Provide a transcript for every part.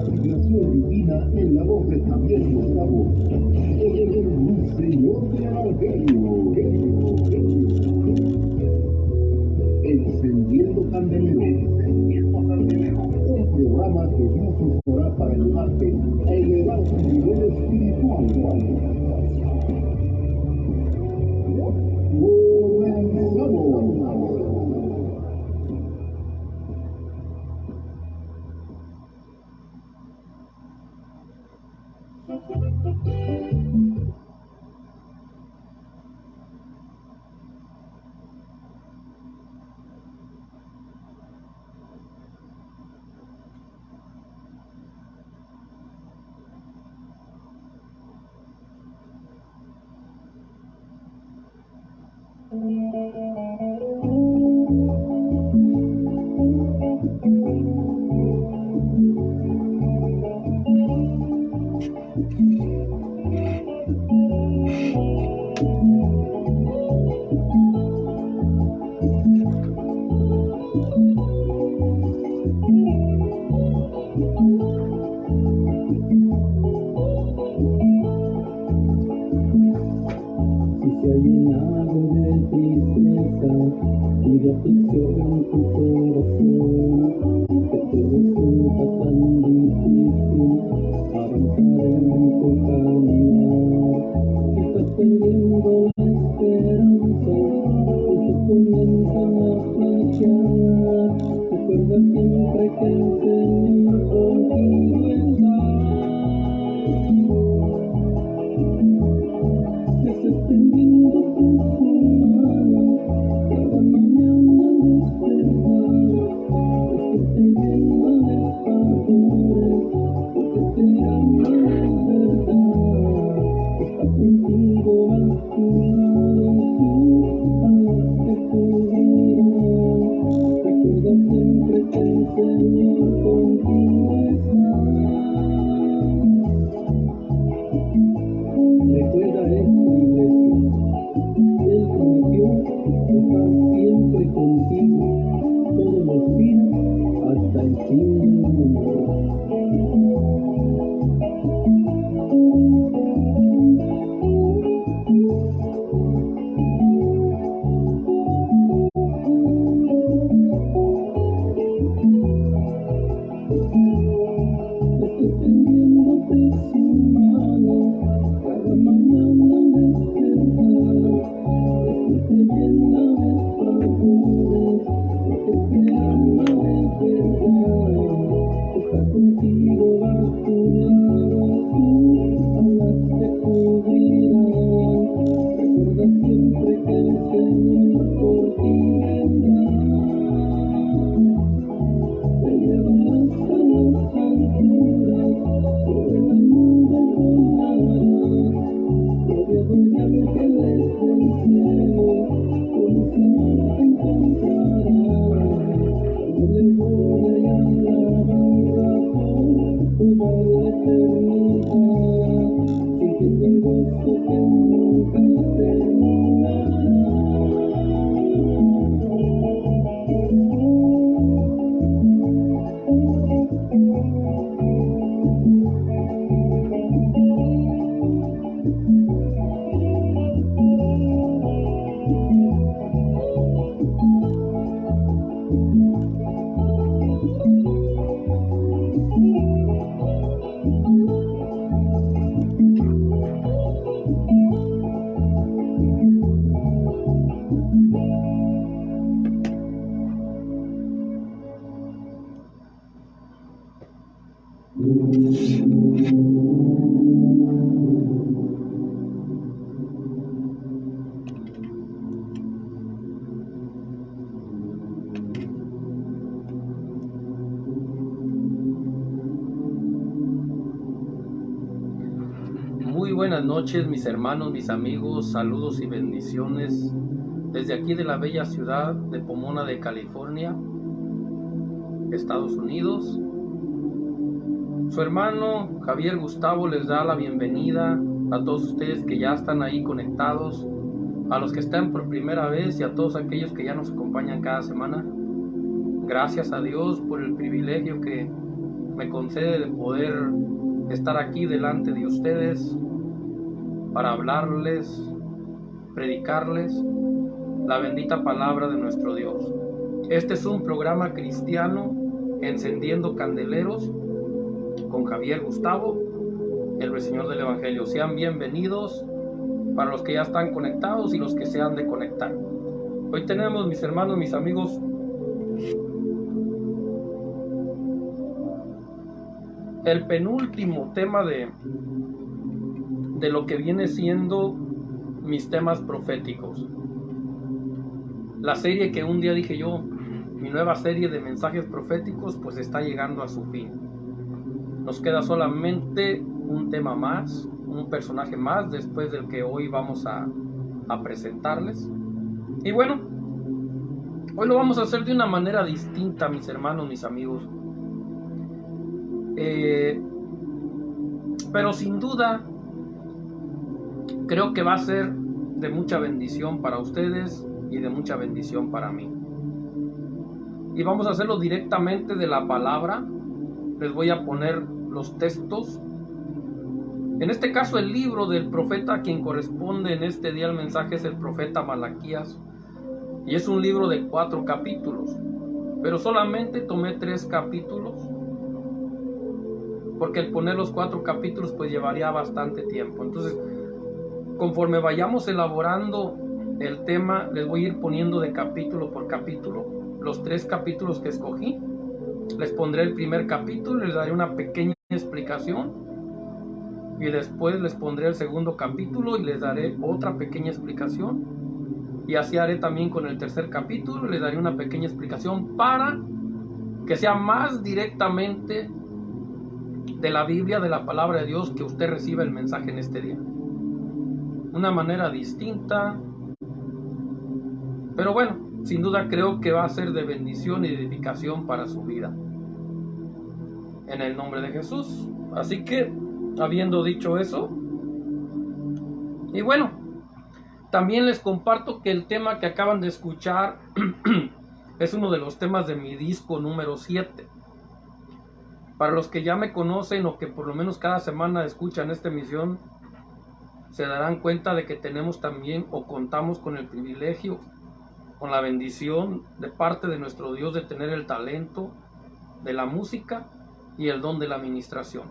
asignación divina en la voz de Javier Gustavo, el Señor del Evangelio, Encendiendo Candeleros, un programa que Dios usará para ayudarte a elevar tu nivel espiritual. Comenzamos. Muy buenas noches, mis hermanos, mis amigos, saludos y bendiciones desde aquí de la bella ciudad de Pomona de California, Estados Unidos. Su hermano Javier Gustavo les da la bienvenida a todos ustedes que ya están ahí conectados, a los que están por primera vez y a todos aquellos que ya nos acompañan cada semana. Gracias a Dios por el privilegio que me concede de poder estar aquí delante de ustedes para hablarles, predicarles la bendita palabra de nuestro Dios. Este es un programa cristiano, Encendiendo Candeleros, con Javier Gustavo, el Ruiseñor del Evangelio. Sean bienvenidos para los que ya están conectados y los que se han de conectar. Hoy tenemos, mis hermanos, mis amigos, el penúltimo tema de lo que viene siendo mis temas proféticos. La serie que un día dije yo, mi nueva serie de mensajes proféticos, pues está llegando a su fin. Nos queda solamente un tema más, un personaje más, después del que hoy vamos a presentarles. Y bueno, hoy lo vamos a hacer de una manera distinta, mis hermanos, mis amigos. Pero sin duda, creo que va a ser de mucha bendición para ustedes y de mucha bendición para mí. Y vamos a hacerlo directamente de la palabra. Les voy a poner los textos. En este caso, el libro del profeta a quien corresponde en este día el mensaje es el profeta Malaquías. Y es un libro de 4 capítulos. Pero solamente tomé 3 capítulos, porque el poner los 4 capítulos pues llevaría bastante tiempo. Entonces, conforme vayamos elaborando el tema, les voy a ir poniendo de capítulo por capítulo los 3 capítulos que escogí. Les pondré el primer capítulo, les daré una pequeña explicación, y después les pondré el segundo capítulo y les daré otra pequeña explicación, y así haré también con el tercer capítulo. Les daré una pequeña explicación para que sea más directamente de la Biblia, de la palabra de Dios, que usted reciba el mensaje en este día. Una manera distinta, pero bueno, sin duda creo que va a ser de bendición y edificación para su vida. En el nombre de Jesús. Así que, habiendo dicho eso, y bueno, también les comparto que el tema que acaban de escuchar es uno de los temas de mi disco número 7. Para los que ya me conocen o que por lo menos cada semana escuchan esta emisión, se darán cuenta de que tenemos también o contamos con el privilegio, con la bendición de parte de nuestro Dios de tener el talento de la música y el don de la administración.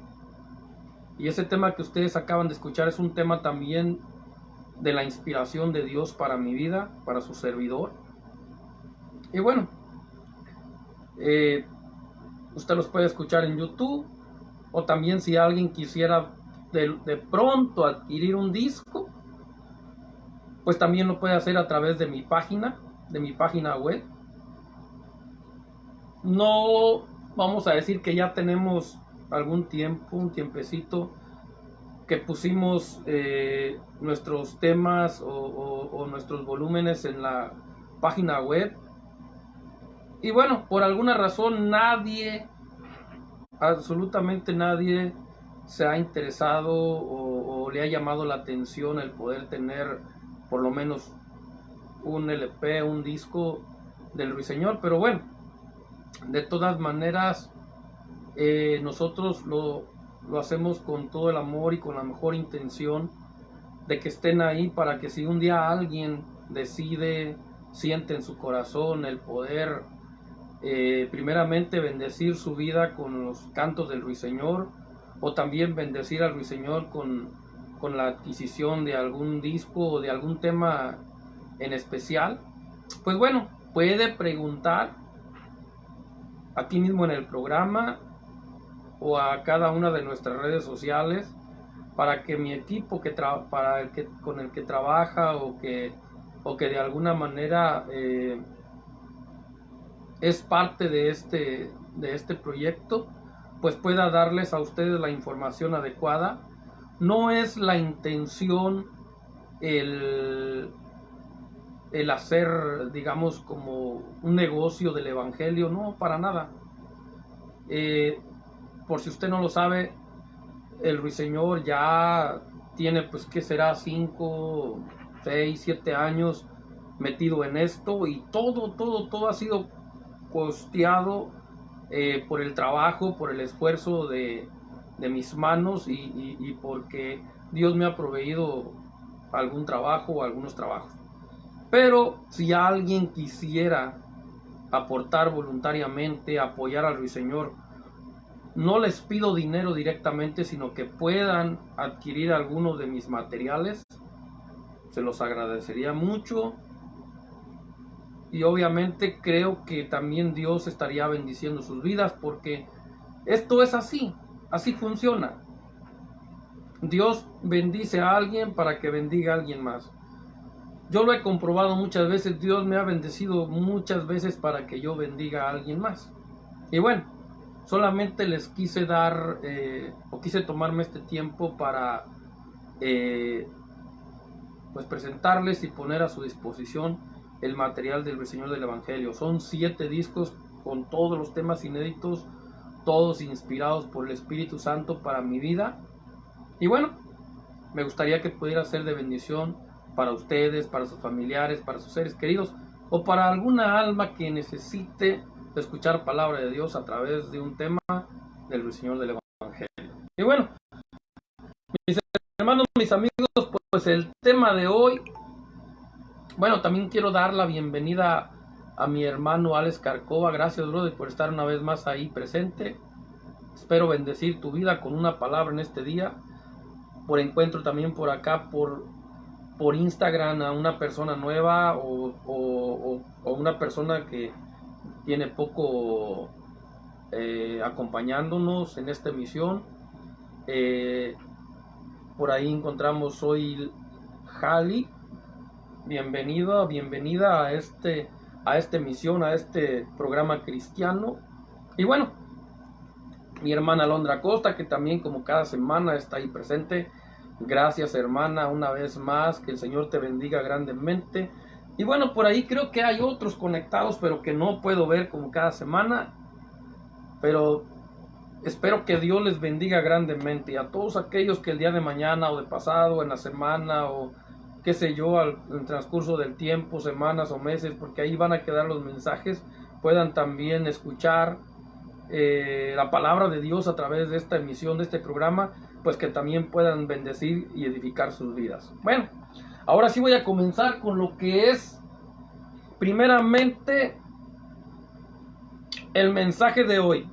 Y ese tema que ustedes acaban de escuchar es un tema también de la inspiración de Dios para mi vida, para su servidor. Y bueno, usted los puede escuchar en YouTube, o también si alguien quisiera de pronto adquirir un disco, pues también lo puede hacer a través de mi página web. No vamos a decir que ya tenemos algún tiempo, un tiempecito, que pusimos nuestros temas o nuestros volúmenes en la página web. Y bueno, por alguna razón nadie, absolutamente nadie, se ha interesado o le ha llamado la atención el poder tener por lo menos un LP, un disco del Ruiseñor. Pero bueno, de todas maneras, nosotros lo hacemos con todo el amor y con la mejor intención de que estén ahí, para que si un día alguien decide, siente en su corazón el poder primeramente bendecir su vida con los cantos del Ruiseñor, o también bendecir al Ruiseñor con la adquisición de algún disco o de algún tema en especial, pues bueno, puede preguntar aquí mismo en el programa o a cada una de nuestras redes sociales, para que mi equipo con el que trabaja o que de alguna manera es parte de este proyecto, pues pueda darles a ustedes la información adecuada. No es la intención el hacer, digamos, como un negocio del evangelio, no, para nada. Por si usted no lo sabe, el Ruiseñor ya tiene, pues, ¿qué será? 5, 6, 7 años metido en esto, y todo ha sido costeado por el trabajo, por el esfuerzo de mis manos y porque Dios me ha proveído algún trabajo o algunos trabajos. Pero si alguien quisiera aportar voluntariamente, apoyar al Ruiseñor, no les pido dinero directamente, sino que puedan adquirir algunos de mis materiales, se los agradecería mucho. Y obviamente creo que también Dios estaría bendiciendo sus vidas, porque esto es así, así funciona. Dios bendice a alguien para que bendiga a alguien más. Yo lo he comprobado muchas veces, Dios me ha bendecido muchas veces para que yo bendiga a alguien más. Y bueno, solamente les quise dar, quise tomarme este tiempo para pues presentarles y poner a su disposición el material del Ruiseñor del Evangelio. Son 7 discos con todos los temas inéditos, todos inspirados por el Espíritu Santo para mi vida. Y bueno, me gustaría que pudiera ser de bendición para ustedes, para sus familiares, para sus seres queridos, o para alguna alma que necesite escuchar palabra de Dios a través de un tema del Ruiseñor del Evangelio. Y bueno, mis hermanos, mis amigos, pues el tema de hoy, bueno, también quiero dar la bienvenida a mi hermano Alex Carcova. Gracias, brother, por estar una vez más ahí presente. Espero bendecir tu vida con una palabra en este día. Por encuentro también por acá, por Instagram, a una persona nueva o una persona que tiene poco acompañándonos en esta emisión. Por ahí encontramos hoy Jali. Bienvenida a esta emisión, a este programa cristiano. Y bueno, mi hermana Alondra Costa, que también como cada semana está ahí presente. Gracias, hermana, una vez más, que el Señor te bendiga grandemente. Y bueno, por ahí creo que hay otros conectados, pero que no puedo ver como cada semana. Pero espero que Dios les bendiga grandemente. Y a todos aquellos que el día de mañana o de pasado, en la semana o qué sé yo, en el transcurso del tiempo, semanas o meses, porque ahí van a quedar los mensajes, puedan también escuchar la palabra de Dios a través de esta emisión, de este programa, pues que también puedan bendecir y edificar sus vidas. Bueno, ahora sí voy a comenzar con lo que es primeramente el mensaje de hoy.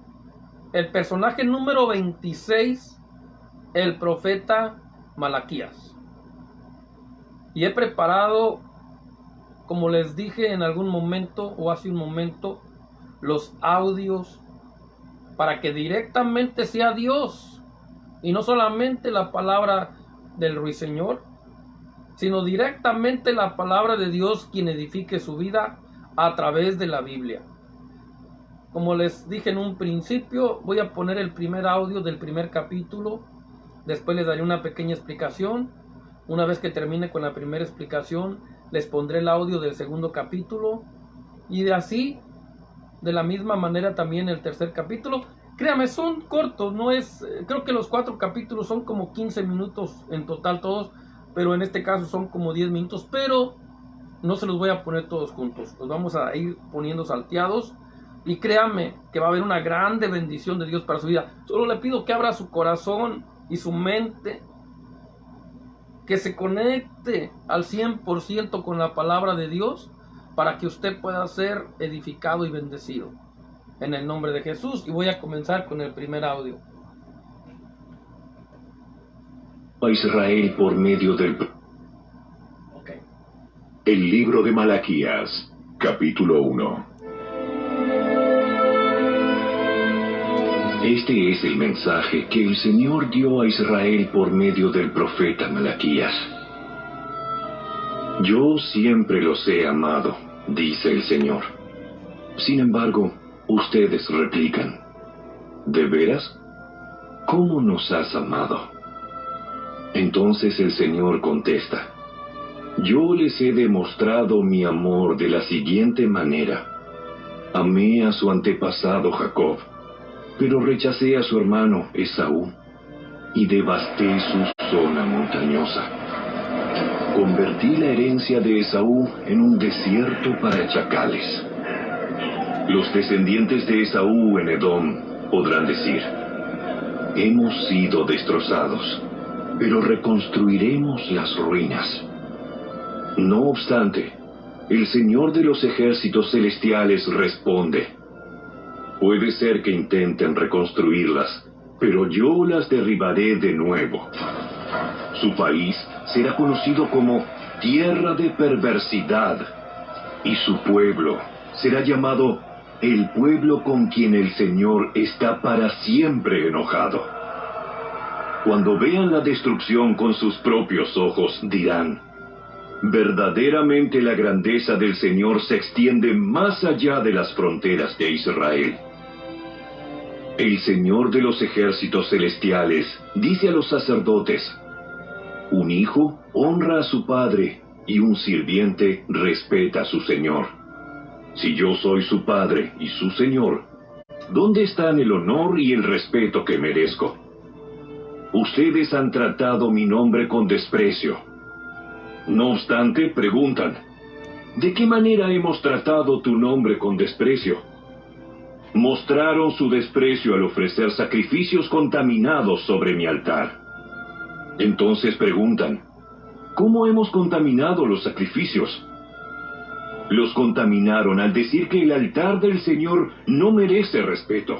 El personaje número 26, el profeta Malaquías. Y he preparado, como les dije en algún momento o hace un momento, los audios para que directamente sea Dios y no solamente la palabra del Ruiseñor, sino directamente la palabra de Dios quien edifique su vida a través de la Biblia. Como les dije en un principio, voy a poner el primer audio del primer capítulo, después les daré una pequeña explicación. Una vez que termine con la primera explicación, les pondré el audio del segundo capítulo y de así, de la misma manera también el tercer capítulo. Créame, son cortos, no es, creo que los 4 capítulos son como 15 minutos en total todos, pero en este caso son como 10 minutos, pero no se los voy a poner todos juntos, los vamos a ir poniendo salteados y créame que va a haber una grande bendición de Dios para su vida. Solo le pido que abra su corazón y su mente, que se conecte al 100% con la palabra de Dios para que usted pueda ser edificado y bendecido. En el nombre de Jesús. Y voy a comenzar con el primer audio. A Israel por medio del... Okay. El libro de Malaquías, capítulo 1. Este es el mensaje que el Señor dio a Israel por medio del profeta Malaquías. Yo siempre los he amado, dice el Señor. Sin embargo, ustedes replican, ¿de veras? ¿Cómo nos has amado? Entonces el Señor contesta, yo les he demostrado mi amor de la siguiente manera. Amé a su antepasado Jacob, pero rechacé a su hermano Esaú y devasté su zona montañosa. Convertí la herencia de Esaú en un desierto para chacales. Los descendientes de Esaú en Edom podrán decir: hemos sido destrozados, pero reconstruiremos las ruinas. No obstante, el Señor de los ejércitos celestiales responde: puede ser que intenten reconstruirlas, pero yo las derribaré de nuevo. Su país será conocido como tierra de perversidad, y su pueblo será llamado el pueblo con quien el Señor está para siempre enojado. Cuando vean la destrucción con sus propios ojos, dirán: verdaderamente la grandeza del Señor se extiende más allá de las fronteras de Israel. El Señor de los ejércitos celestiales dice a los sacerdotes: un hijo honra a su padre y un sirviente respeta a su señor. Si yo soy su padre y su señor, ¿dónde están el honor y el respeto que merezco? Ustedes han tratado mi nombre con desprecio. No obstante, preguntan: ¿de qué manera hemos tratado tu nombre con desprecio? Mostraron su desprecio al ofrecer sacrificios contaminados sobre mi altar. Entonces preguntan: ¿cómo hemos contaminado los sacrificios? Los contaminaron al decir que el altar del Señor no merece respeto.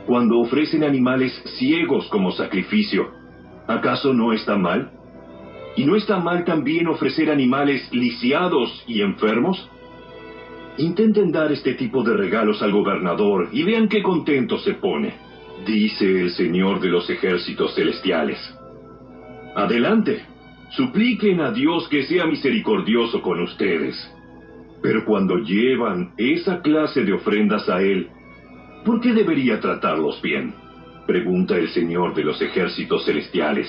Cuando ofrecen animales ciegos como sacrificio, ¿acaso no está mal? ¿Y no está mal también ofrecer animales lisiados y enfermos? Intenten dar este tipo de regalos al gobernador y vean qué contento se pone, dice el Señor de los ejércitos celestiales. Adelante, supliquen a Dios que sea misericordioso con ustedes. Pero cuando llevan esa clase de ofrendas a Él, ¿por qué debería tratarlos bien?, pregunta el Señor de los ejércitos celestiales.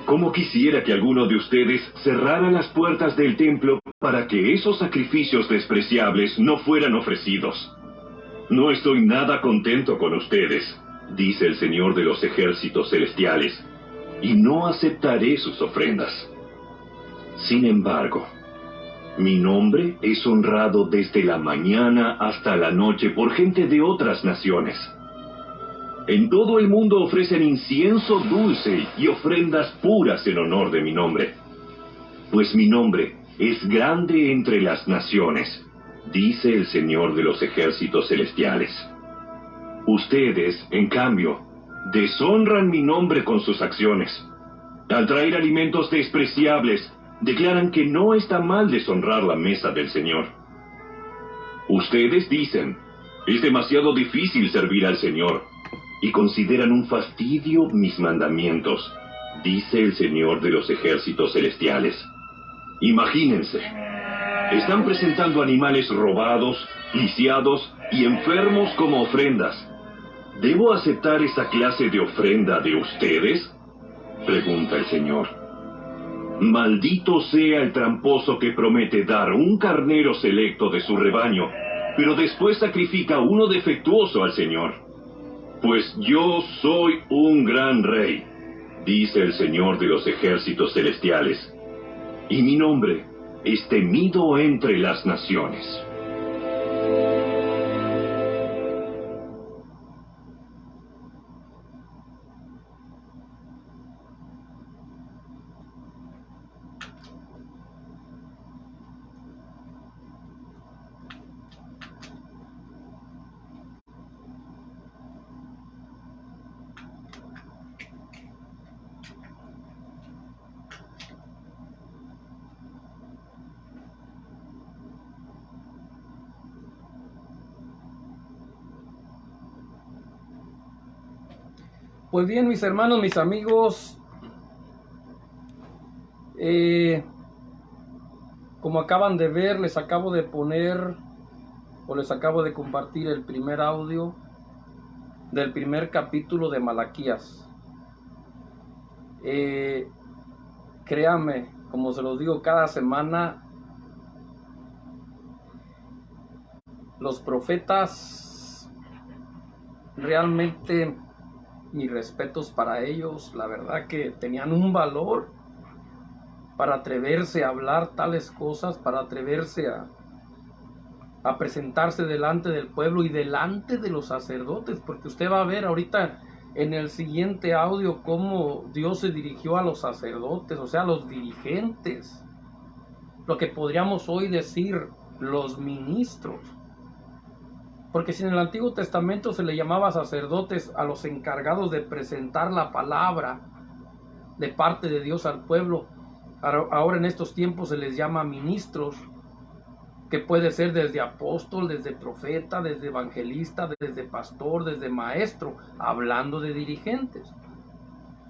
¿Cómo quisiera que alguno de ustedes cerrara las puertas del templo para que esos sacrificios despreciables no fueran ofrecidos? No estoy nada contento con ustedes, dice el Señor de los ejércitos celestiales, y no aceptaré sus ofrendas. Sin embargo, mi nombre es honrado desde la mañana hasta la noche por gente de otras naciones. En todo el mundo ofrecen incienso dulce y ofrendas puras en honor de mi nombre. Pues mi nombre es grande entre las naciones, dice el Señor de los ejércitos celestiales. Ustedes, en cambio, deshonran mi nombre con sus acciones. Al traer alimentos despreciables, declaran que no está mal deshonrar la mesa del Señor. Ustedes dicen: es demasiado difícil servir al Señor, y consideran un fastidio mis mandamientos, dice el Señor de los ejércitos celestiales. Imagínense, están presentando animales robados, lisiados y enfermos como ofrendas. ¿Debo aceptar esa clase de ofrenda de ustedes?, pregunta el Señor. Maldito sea el tramposo que promete dar un carnero selecto de su rebaño, pero después sacrifica uno defectuoso al Señor. Pues yo soy un gran rey, dice el Señor de los ejércitos celestiales, y mi nombre es temido entre las naciones. Pues bien, mis hermanos, mis amigos, como acaban de ver, les acabo de poner o les acabo de compartir el primer audio del primer capítulo de Malaquías. Créanme, como se los digo cada semana, los profetas realmente, mis respetos para ellos, la verdad que tenían un valor para atreverse a hablar tales cosas, para atreverse a presentarse delante del pueblo y delante de los sacerdotes, porque usted va a ver ahorita en el siguiente audio cómo Dios se dirigió a los sacerdotes, o sea, a los dirigentes, lo que podríamos hoy decir los ministros. Porque si en el Antiguo Testamento se le llamaba sacerdotes a los encargados de presentar la palabra de parte de Dios al pueblo, ahora en estos tiempos se les llama ministros, que puede ser desde apóstol, desde profeta, desde evangelista, desde pastor, desde maestro, hablando de dirigentes.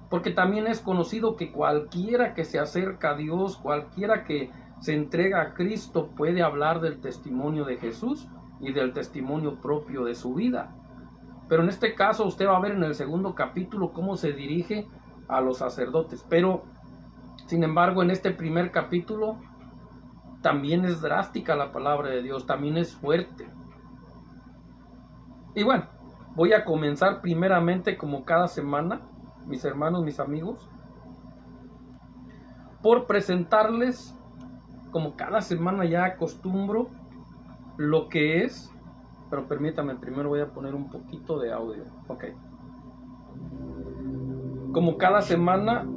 Porque también es conocido que cualquiera que se acerca a Dios, cualquiera que se entrega a Cristo, puede hablar del testimonio de Jesús y del testimonio propio de su vida. Pero en este caso usted va a ver en el segundo capítulo cómo se dirige a los sacerdotes. Pero, sin embargo, en este primer capítulo también es drástica la palabra de Dios, también es fuerte. Y bueno, voy a comenzar primeramente, como cada semana, mis hermanos, mis amigos, por presentarles, como cada semana ya acostumbro, lo que es, pero permítame, primero voy a poner un poquito de audio. Ok. Como cada semana,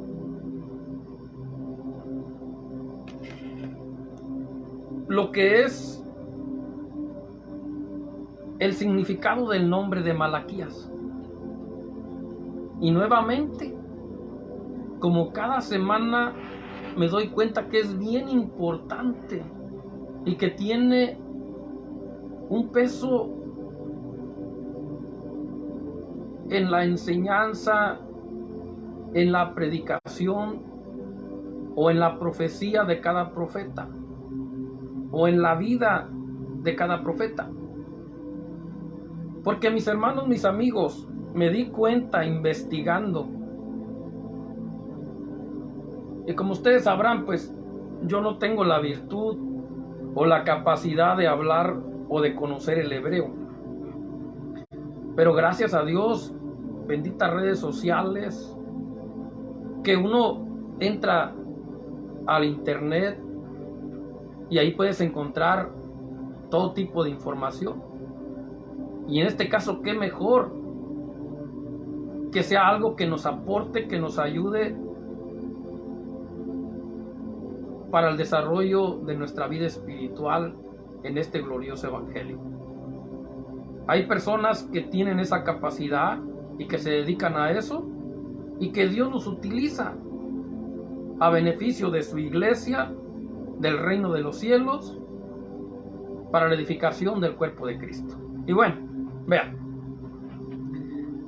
lo que es el significado del nombre de Malaquías. Y nuevamente, como cada semana, me doy cuenta que es bien importante y que tiene un peso en la enseñanza, en la predicación o en la profecía de cada profeta o en la vida de cada profeta. Porque mis hermanos, mis amigos, me di cuenta investigando, y como ustedes sabrán, pues yo no tengo la virtud o la capacidad de hablar o de conocer el hebreo, pero gracias a Dios, benditas redes sociales, que uno entra al internet y ahí puedes encontrar todo tipo de información. Y en este caso, qué mejor que sea algo que nos aporte, que nos ayude para el desarrollo de nuestra vida espiritual en este glorioso evangelio. Hay personas que tienen esa capacidad y que se dedican a eso y que Dios los utiliza a beneficio de su iglesia, del reino de los cielos, para la edificación del cuerpo de Cristo. Y bueno, vean,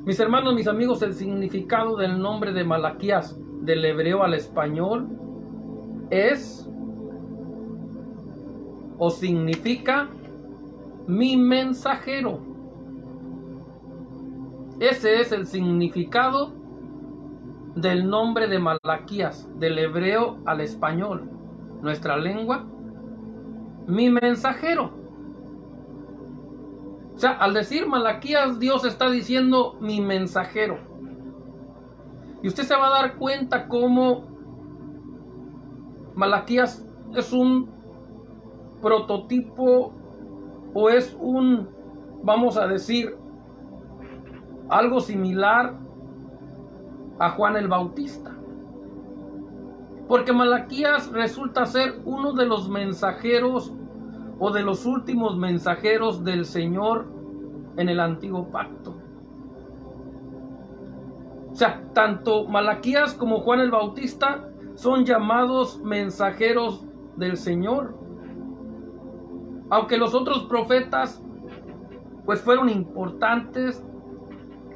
mis hermanos, mis amigos, el significado del nombre de Malaquías del hebreo al español es o significa mi mensajero. Ese es el significado del nombre de Malaquías del hebreo al español, nuestra lengua, mi mensajero. O sea, al decir Malaquías, Dios está diciendo mi mensajero. Y usted se va a dar cuenta cómo Malaquías es un prototipo o es un, vamos a decir, algo similar a Juan el Bautista. Porque Malaquías resulta ser uno de los mensajeros o de los últimos mensajeros del Señor en el Antiguo Pacto. O sea, tanto Malaquías como Juan el Bautista son llamados mensajeros del Señor. Aunque los otros profetas pues fueron importantes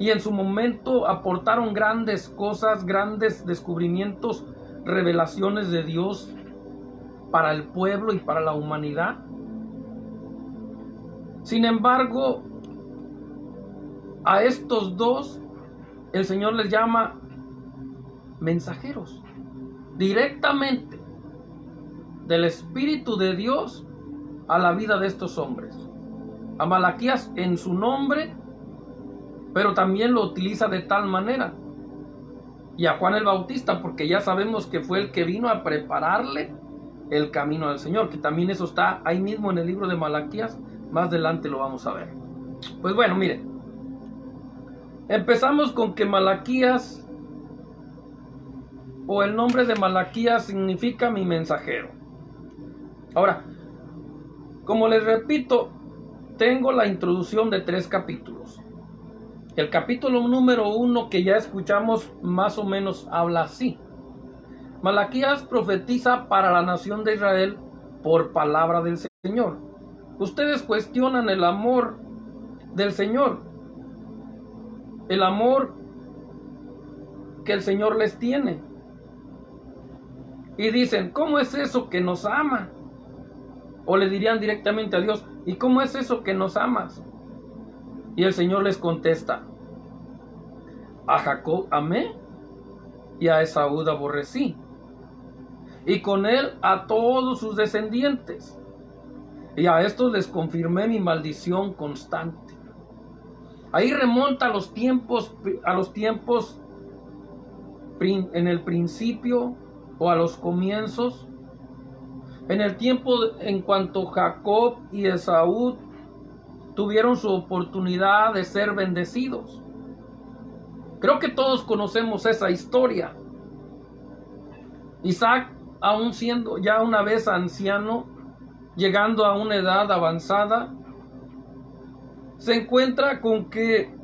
y en su momento aportaron grandes cosas, grandes descubrimientos, revelaciones de Dios para el pueblo y para la humanidad. Sin embargo, a estos dos el Señor les llama mensajeros directamente del Espíritu de Dios a la vida de estos hombres. A Malaquías en su nombre, pero también lo utiliza de tal manera. Y a Juan el Bautista, porque ya sabemos que fue el que vino a prepararle el camino al Señor, que también eso está ahí mismo en el libro de Malaquías, Más adelante lo vamos a ver. Pues bueno, miren. Empezamos con que Malaquías, o el nombre de Malaquías, significa mi mensajero. Ahora, como les repito, tengo la introducción de 3 capítulos. El capítulo número 1, que ya escuchamos, más o menos habla así. Malaquías profetiza para la nación de Israel por palabra del Señor. Ustedes cuestionan el amor del Señor, el amor que el Señor les tiene, y dicen, ¿cómo es eso que nos ama? O le dirían directamente a Dios, ¿y cómo es eso que nos amas? Y el Señor les contesta, a Jacob amé y a Esaú aborrecí, y con él a todos sus descendientes, y a estos les confirmé mi maldición constante. Ahí remonta a los tiempos en el principio, o a los comienzos, en el tiempo en cuanto Jacob y Esaú tuvieron su oportunidad de ser bendecidos. Creo que todos conocemos esa historia. Isaac, aún siendo ya una vez anciano, llegando a una edad avanzada, se encuentra con que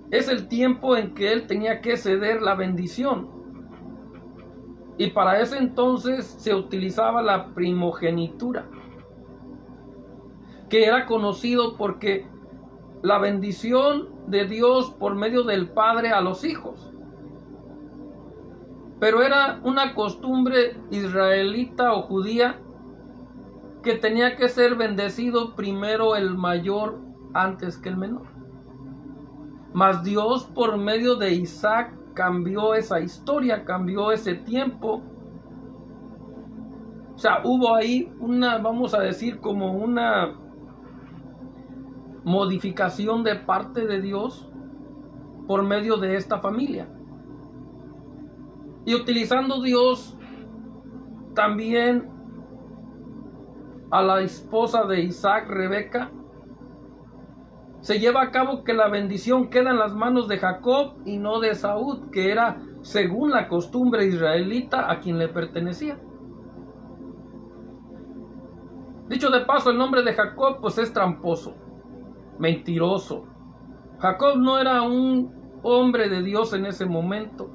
es el tiempo en que él tenía que ceder la bendición. Y para ese entonces se utilizaba la primogenitura, que era conocido porque la bendición de Dios por medio del Padre a los hijos. Pero era una costumbre israelita o judía que tenía que ser bendecido primero el mayor antes que el menor. Mas Dios, por medio de Isaac, cambió esa historia, cambió ese tiempo. O sea, hubo ahí una, vamos a decir, como una modificación de parte de Dios por medio de esta familia. Y utilizando Dios también a la esposa de Isaac, Rebeca, se lleva a cabo que la bendición queda en las manos de Jacob y no de Esaú, que era según la costumbre israelita a quien le pertenecía. Dicho de paso, el nombre de Jacob pues es tramposo, mentiroso. Jacob no era un hombre de Dios en ese momento,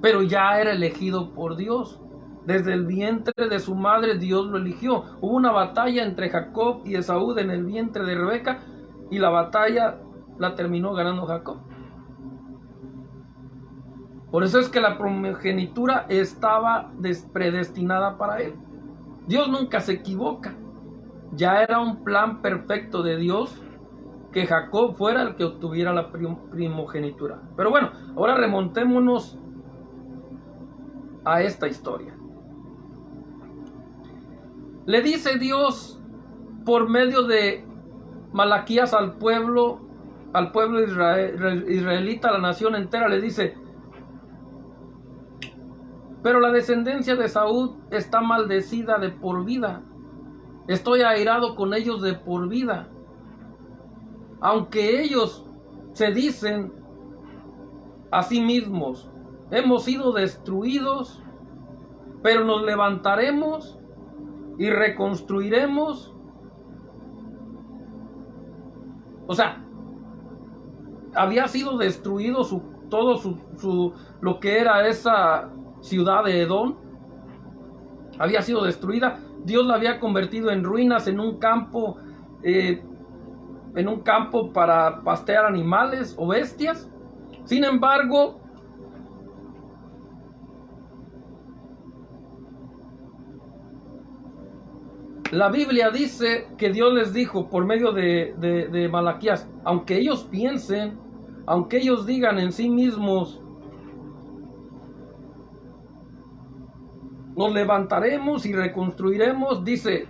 pero ya era elegido por Dios. Desde el vientre de su madre Dios lo eligió. Hubo una batalla entre Jacob y Esaú en el vientre de Rebeca, y la batalla la terminó ganando Jacob. Por eso es que la primogenitura estaba predestinada para él. Dios nunca se equivoca. Ya era un plan perfecto de Dios que Jacob fuera el que obtuviera la primogenitura. Pero bueno, ahora remontémonos a esta historia. Le dice Dios por medio de Malaquías al pueblo israelita, a la nación entera, le dice: pero la descendencia de Saúl está maldecida de por vida. Estoy airado con ellos de por vida. Aunque ellos se dicen a sí mismos: hemos sido destruidos, pero nos levantaremos y reconstruiremos. O sea, había sido destruido todo lo que era esa ciudad de Edom. Había sido destruida. Dios la había convertido en ruinas, en un campo para pastear animales o bestias. Sin embargo, la Biblia dice que Dios les dijo por medio de Malaquías: aunque ellos piensen, aunque ellos digan en sí mismos, nos levantaremos y reconstruiremos, dice,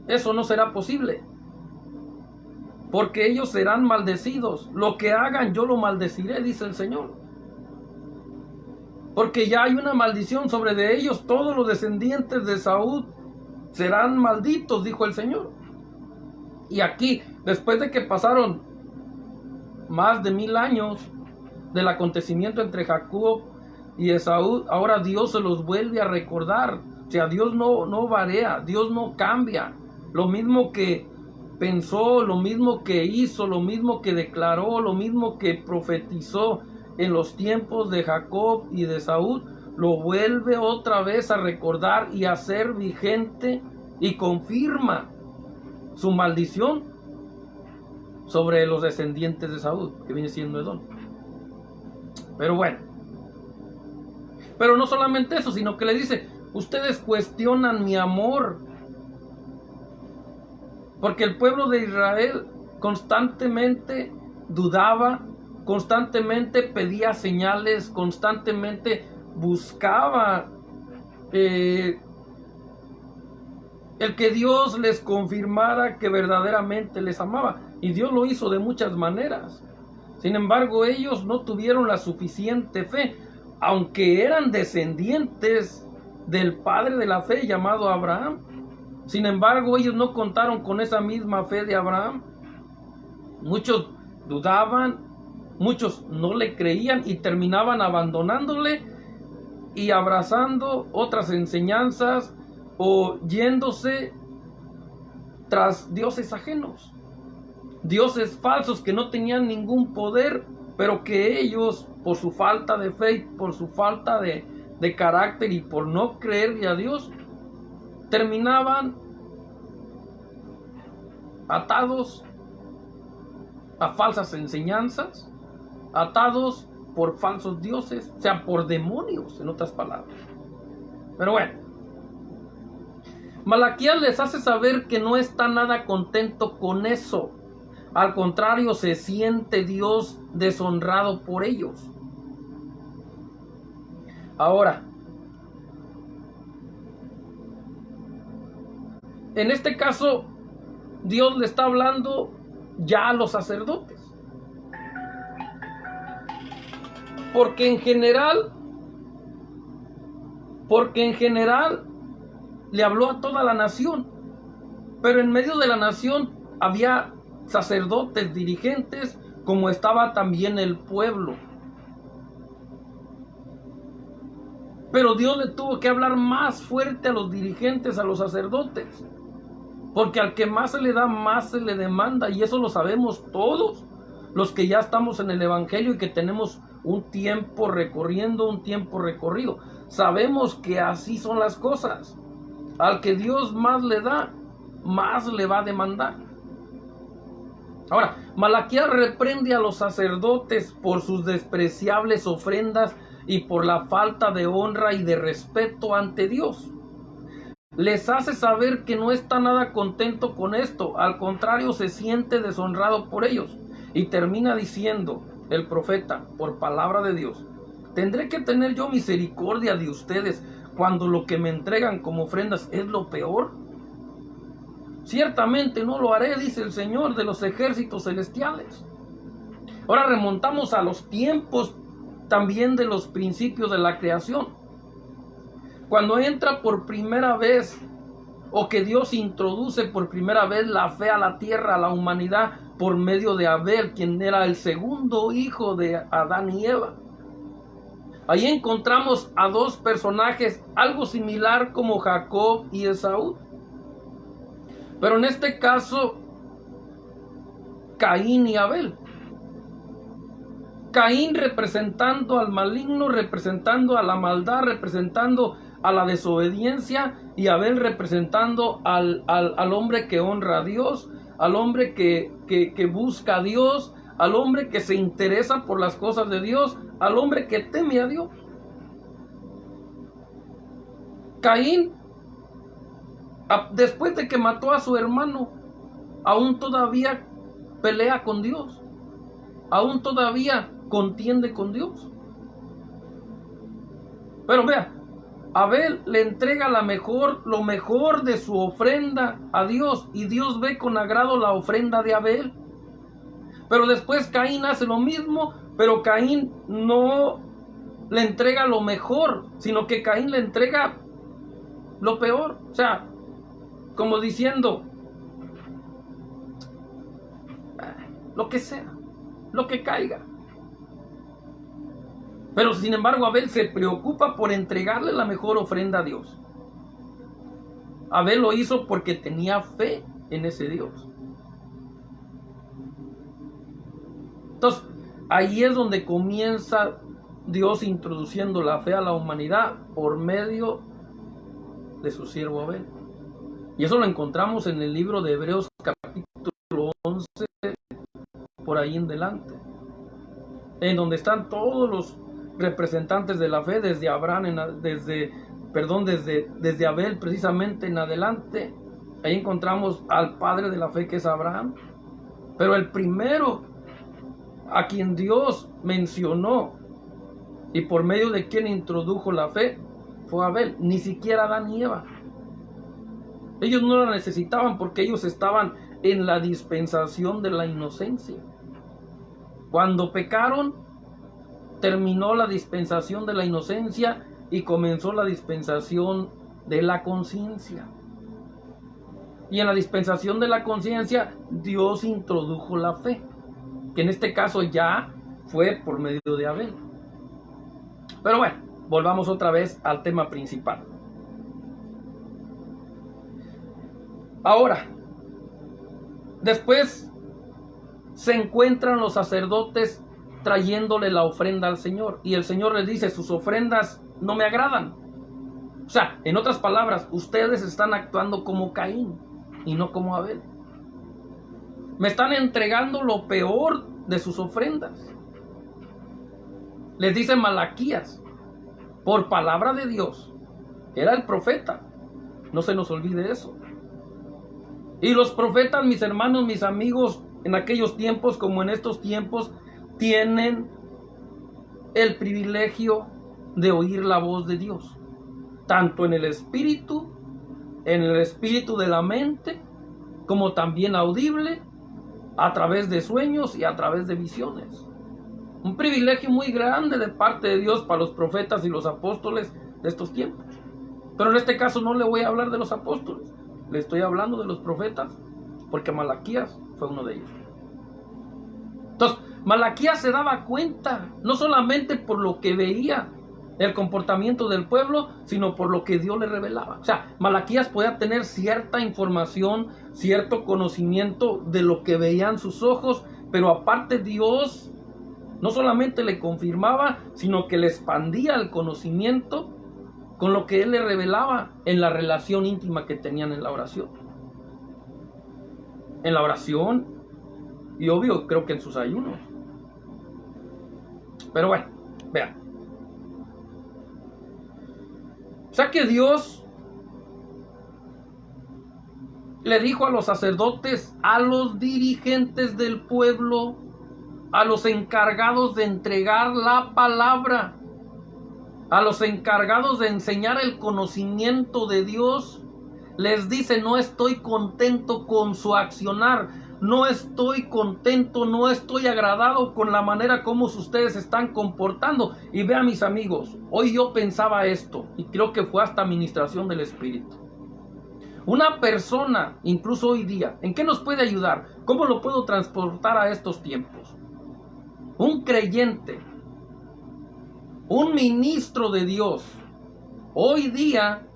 eso no será posible, porque ellos serán maldecidos. Lo que hagan yo lo maldeciré, dice el Señor, porque ya hay una maldición sobre de ellos. Todos los descendientes de Saúl serán malditos, dijo el Señor. Y aquí, después de que pasaron más de 1000 años del acontecimiento entre Jacob y Esaú, ahora Dios se los vuelve a recordar. O sea, Dios no varía, Dios no cambia. Lo mismo que pensó, lo mismo que hizo, lo mismo que declaró, lo mismo que profetizó en los tiempos de Jacob y de Esaú, lo vuelve otra vez a recordar y a hacer vigente, y confirma su maldición sobre los descendientes de Esaú, que viene siendo Edom. Pero bueno, pero no solamente eso, sino que le dice: ustedes cuestionan mi amor, porque el pueblo de Israel constantemente dudaba, constantemente pedía señales, constantemente buscaba el que Dios les confirmara que verdaderamente les amaba, y Dios lo hizo de muchas maneras. Sin embargo, ellos no tuvieron la suficiente fe, aunque eran descendientes del padre de la fe llamado Abraham. Sin embargo, ellos no contaron con esa misma fe de Abraham. Muchos dudaban, muchos no le creían y terminaban abandonándole y abrazando otras enseñanzas o yéndose tras dioses ajenos, dioses falsos que no tenían ningún poder, pero que ellos, por su falta de fe, por su falta de carácter y por no creerle a Dios, terminaban atados a falsas enseñanzas, atados por falsos dioses, o sea, por demonios, en otras palabras. Pero bueno, Malaquías les hace saber que no está nada contento con eso. Al contrario, se siente Dios deshonrado por ellos. Ahora, en este caso, Dios le está hablando ya a los sacerdotes. Porque en general le habló a toda la nación. Pero en medio de la nación había sacerdotes, dirigentes, como estaba también el pueblo. Pero Dios le tuvo que hablar más fuerte a los dirigentes, a los sacerdotes. Porque al que más se le da, más se le demanda. Y eso lo sabemos todos los que ya estamos en el Evangelio y que tenemos un tiempo recorriendo, un tiempo recorrido. Sabemos que así son las cosas. Al que Dios más le da, más le va a demandar. Ahora, Malaquías reprende a los sacerdotes por sus despreciables ofrendas y por la falta de honra y de respeto ante Dios. Les hace saber que no está nada contento con esto, al contrario, se siente deshonrado por ellos. Y termina diciendo el profeta, por palabra de Dios: ¿tendré que tener yo misericordia de ustedes cuando lo que me entregan como ofrendas es lo peor? Ciertamente no lo haré, dice el Señor de los ejércitos celestiales. Ahora remontamos a los tiempos también de los principios de la creación. Cuando entra por primera vez, o que Dios introduce por primera vez la fe a la tierra, a la humanidad, por medio de Abel, quien era el segundo hijo de Adán y Eva. Ahí encontramos a dos personajes algo similar como Jacob y Esaú. Pero en este caso, Caín y Abel. Caín representando al maligno, representando a la maldad, representando a la desobediencia, y Abel representando al hombre que honra a Dios, al hombre que busca a Dios, al hombre que se interesa por las cosas de Dios, al hombre que teme a Dios. Caín, después de que mató a su hermano, aún todavía pelea con Dios, aún todavía contiende con Dios. Pero vea, Abel le entrega lo mejor de su ofrenda a Dios, y Dios ve con agrado la ofrenda de Abel. Pero después Caín hace lo mismo, pero Caín no le entrega lo mejor, sino que Caín le entrega lo peor. O sea, como diciendo, lo que sea, lo que caiga. Pero sin embargo Abel se preocupa por entregarle la mejor ofrenda a Dios. Abel lo hizo porque tenía fe en ese Dios. Entonces, ahí es donde comienza Dios introduciendo la fe a la humanidad por medio de su siervo Abel. Y eso lo encontramos en el libro de Hebreos capítulo 11, por ahí en delante, en donde están todos los representantes de la fe, desde Abraham, desde Abel precisamente en adelante. Ahí encontramos al padre de la fe, que es Abraham. Pero el primero a quien Dios mencionó y por medio de quien introdujo la fe fue Abel, ni siquiera Adán y Eva. Ellos no la necesitaban porque ellos estaban en la dispensación de la inocencia. Cuando pecaron, terminó la dispensación de la inocencia y comenzó la dispensación de la conciencia. Y en la dispensación de la conciencia, Dios introdujo la fe, que en este caso ya fue por medio de Abel. Pero bueno, volvamos otra vez al tema principal. Ahora, después se encuentran los sacerdotes trayéndole la ofrenda al Señor. Y el Señor les dice, sus ofrendas no me agradan. O sea, en otras palabras, ustedes están actuando como Caín y no como Abel. Me están entregando lo peor de sus ofrendas. Les dice Malaquías, por palabra de Dios. Era el profeta. No se nos olvide eso. Y los profetas, mis hermanos, mis amigos, en aquellos tiempos como en estos tiempos, tienen el privilegio de oír la voz de Dios, tanto en el espíritu de la mente, como también audible, a través de sueños y a través de visiones. Un privilegio muy grande de parte de Dios para los profetas y los apóstoles de estos tiempos. Pero en este caso no le voy a hablar de los apóstoles, le estoy hablando de los profetas, porque Malaquías fue uno de ellos. Entonces, Malaquías se daba cuenta, no solamente por lo que veía el comportamiento del pueblo, sino por lo que Dios le revelaba. O sea, Malaquías podía tener cierta información, cierto conocimiento de lo que veían sus ojos, pero aparte Dios no solamente le confirmaba, sino que le expandía el conocimiento con lo que Él le revelaba en la relación íntima que tenían en la oración. En la oración, y obvio, creo que en sus ayunos. Pero bueno, vean. O sea que Dios le dijo a los sacerdotes, a los dirigentes del pueblo, a los encargados de entregar la palabra, a los encargados de enseñar el conocimiento de Dios, les dice, no estoy contento con su accionar, no estoy contento, no estoy agradado con la manera como ustedes se están comportando. Y vean, mis amigos, hoy yo pensaba esto, y creo que fue hasta administración del Espíritu. Una persona, incluso hoy día, ¿en qué nos puede ayudar? ¿Cómo lo puedo transportar a estos tiempos? Un creyente, un ministro de Dios, hoy día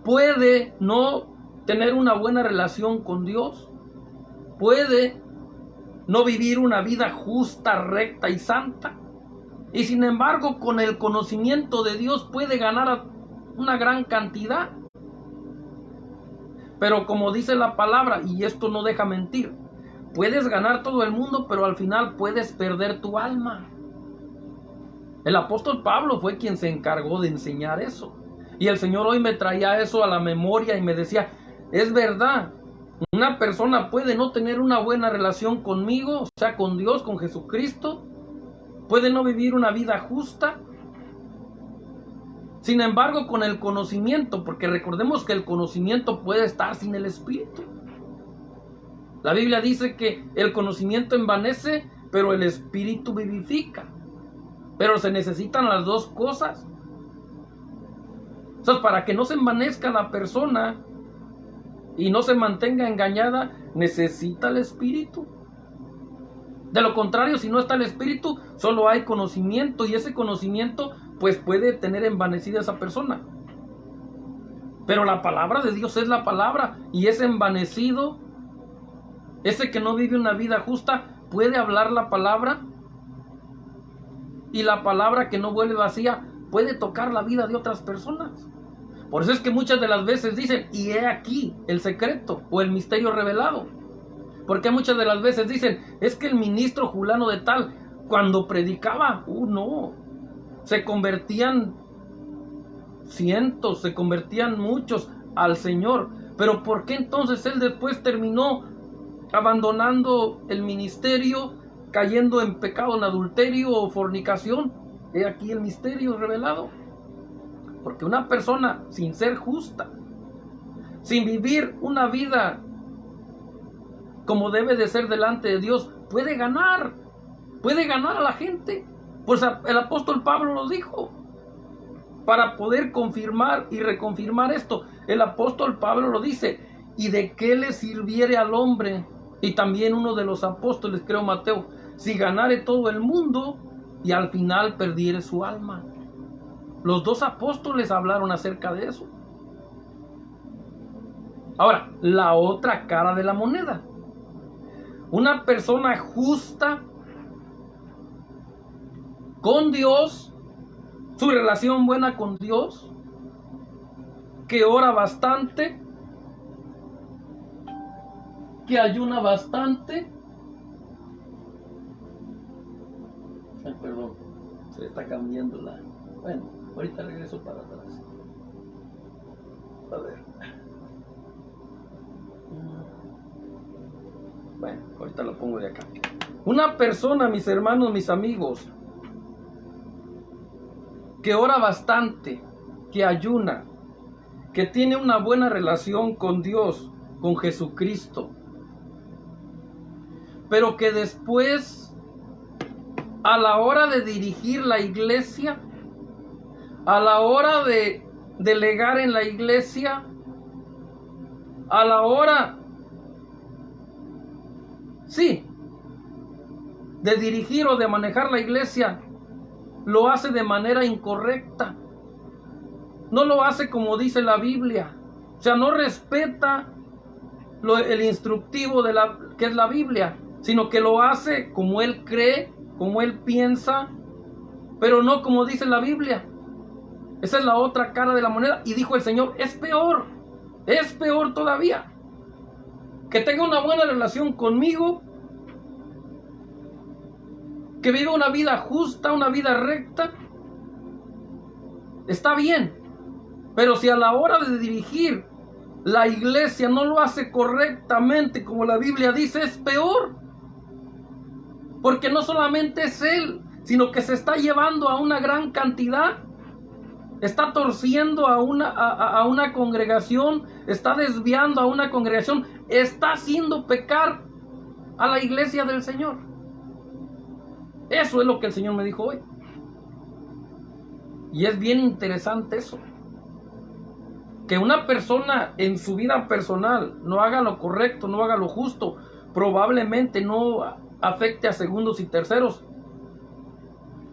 puede no tener una buena relación con Dios, puede no vivir una vida justa, recta y santa, y sin embargo con el conocimiento de Dios puede ganar una gran cantidad. Pero como dice la palabra, y esto no deja mentir, puedes ganar todo el mundo, pero al final puedes perder tu alma. El apóstol Pablo fue quien se encargó de enseñar eso. Y el Señor hoy me traía eso a la memoria y me decía, es verdad, una persona puede no tener una buena relación conmigo, o sea, con Dios, con Jesucristo, puede no vivir una vida justa. Sin embargo, con el conocimiento, porque recordemos que el conocimiento puede estar sin el Espíritu. La Biblia dice que el conocimiento envanece, pero el Espíritu vivifica. Pero se necesitan las dos cosas. Entonces, para que no se envanezca la persona y no se mantenga engañada, necesita el Espíritu. De lo contrario, si no está el Espíritu, solo hay conocimiento, y ese conocimiento pues puede tener envanecida a esa persona. Pero la palabra de Dios es la palabra, y ese envanecido, ese que no vive una vida justa, puede hablar la palabra, y la palabra que no vuelve vacía puede tocar la vida de otras personas. Por eso es que muchas de las veces dicen, y he aquí el secreto o el misterio revelado. Porque muchas de las veces dicen, es que el ministro fulano de tal, cuando predicaba, no, se convertían cientos, se convertían muchos al Señor. Pero ¿por qué entonces él después terminó abandonando el ministerio, cayendo en pecado, en adulterio o fornicación? He aquí el misterio revelado. Porque una persona sin ser justa, sin vivir una vida como debe de ser delante de Dios, puede ganar a la gente. Pues el apóstol Pablo lo dijo. Para poder confirmar y reconfirmar esto, el apóstol Pablo lo dice: ¿y de qué le sirviere al hombre? Y también uno de los apóstoles, creo Mateo, si ganare todo el mundo y al final perdiere su alma. Los dos apóstoles hablaron acerca de eso. Ahora, la otra cara de la moneda. Una persona justa con Dios, su relación buena con Dios, que ora bastante, que ayuna bastante. Ay, perdón, se está cambiando la... Bueno, ahorita regreso para atrás. A ver. Bueno, ahorita lo pongo de acá. Una persona, mis hermanos, mis amigos, que ora bastante, que ayuna, que tiene una buena relación con Dios, con Jesucristo, pero que después, a la hora de dirigir la iglesia, a la hora de delegar en la iglesia, a la hora, sí, de dirigir o de manejar la iglesia, lo hace de manera incorrecta. No lo hace como dice la Biblia. O sea, no respeta el instructivo que es la Biblia, sino que lo hace como él cree, como él piensa, pero no como dice la Biblia. Esa es la otra cara de la moneda. Y dijo el Señor, es peor todavía, que tenga una buena relación conmigo, que viva una vida justa, una vida recta, está bien. Pero si a la hora de dirigir la iglesia no lo hace correctamente como la Biblia dice, es peor. Porque no solamente es él, sino que se está llevando a una gran cantidad, está torciendo a una congregación, está desviando a una congregación, está haciendo pecar a la iglesia del Señor. Eso es lo que el Señor me dijo hoy. Y es bien interesante eso. Que una persona en su vida personal no haga lo correcto, no haga lo justo, probablemente no afecte a segundos y terceros.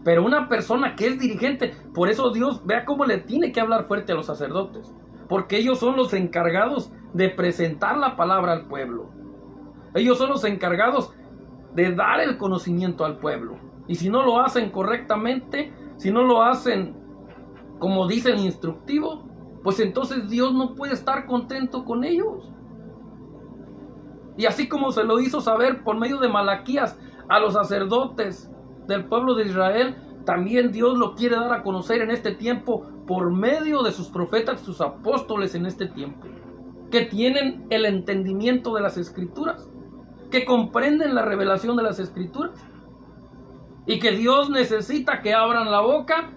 Pero una persona que es dirigente, por eso Dios, vea cómo le tiene que hablar fuerte a los sacerdotes, porque ellos son los encargados de presentar la palabra al pueblo. Ellos son los encargados de dar el conocimiento al pueblo. Y si no lo hacen correctamente, si no lo hacen como dice el instructivo, pues entonces Dios no puede estar contento con ellos. Y así como se lo hizo saber por medio de Malaquías a los sacerdotes del pueblo de Israel, también Dios lo quiere dar a conocer en este tiempo por medio de sus profetas, sus apóstoles en este tiempo, que tienen el entendimiento de las Escrituras, que comprenden la revelación de las Escrituras, y que Dios necesita que abran la boca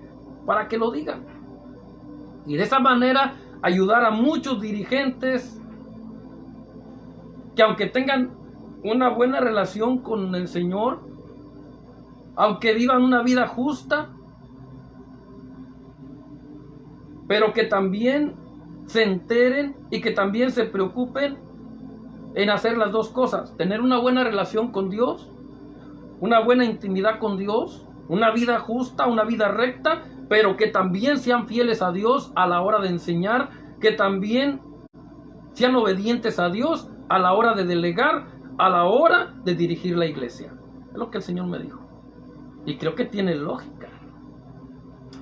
para que lo digan. Y de esa manera ayudar a muchos dirigentes que, aunque tengan una buena relación con el Señor, aunque vivan una vida justa, pero que también se enteren y que también se preocupen en hacer las dos cosas: tener una buena relación con Dios, una buena intimidad con Dios, una vida justa, una vida recta, pero que también sean fieles a Dios a la hora de enseñar, que también sean obedientes a Dios a la hora de delegar, a la hora de dirigir la iglesia. Es lo que el Señor me dijo. Y creo que tiene lógica.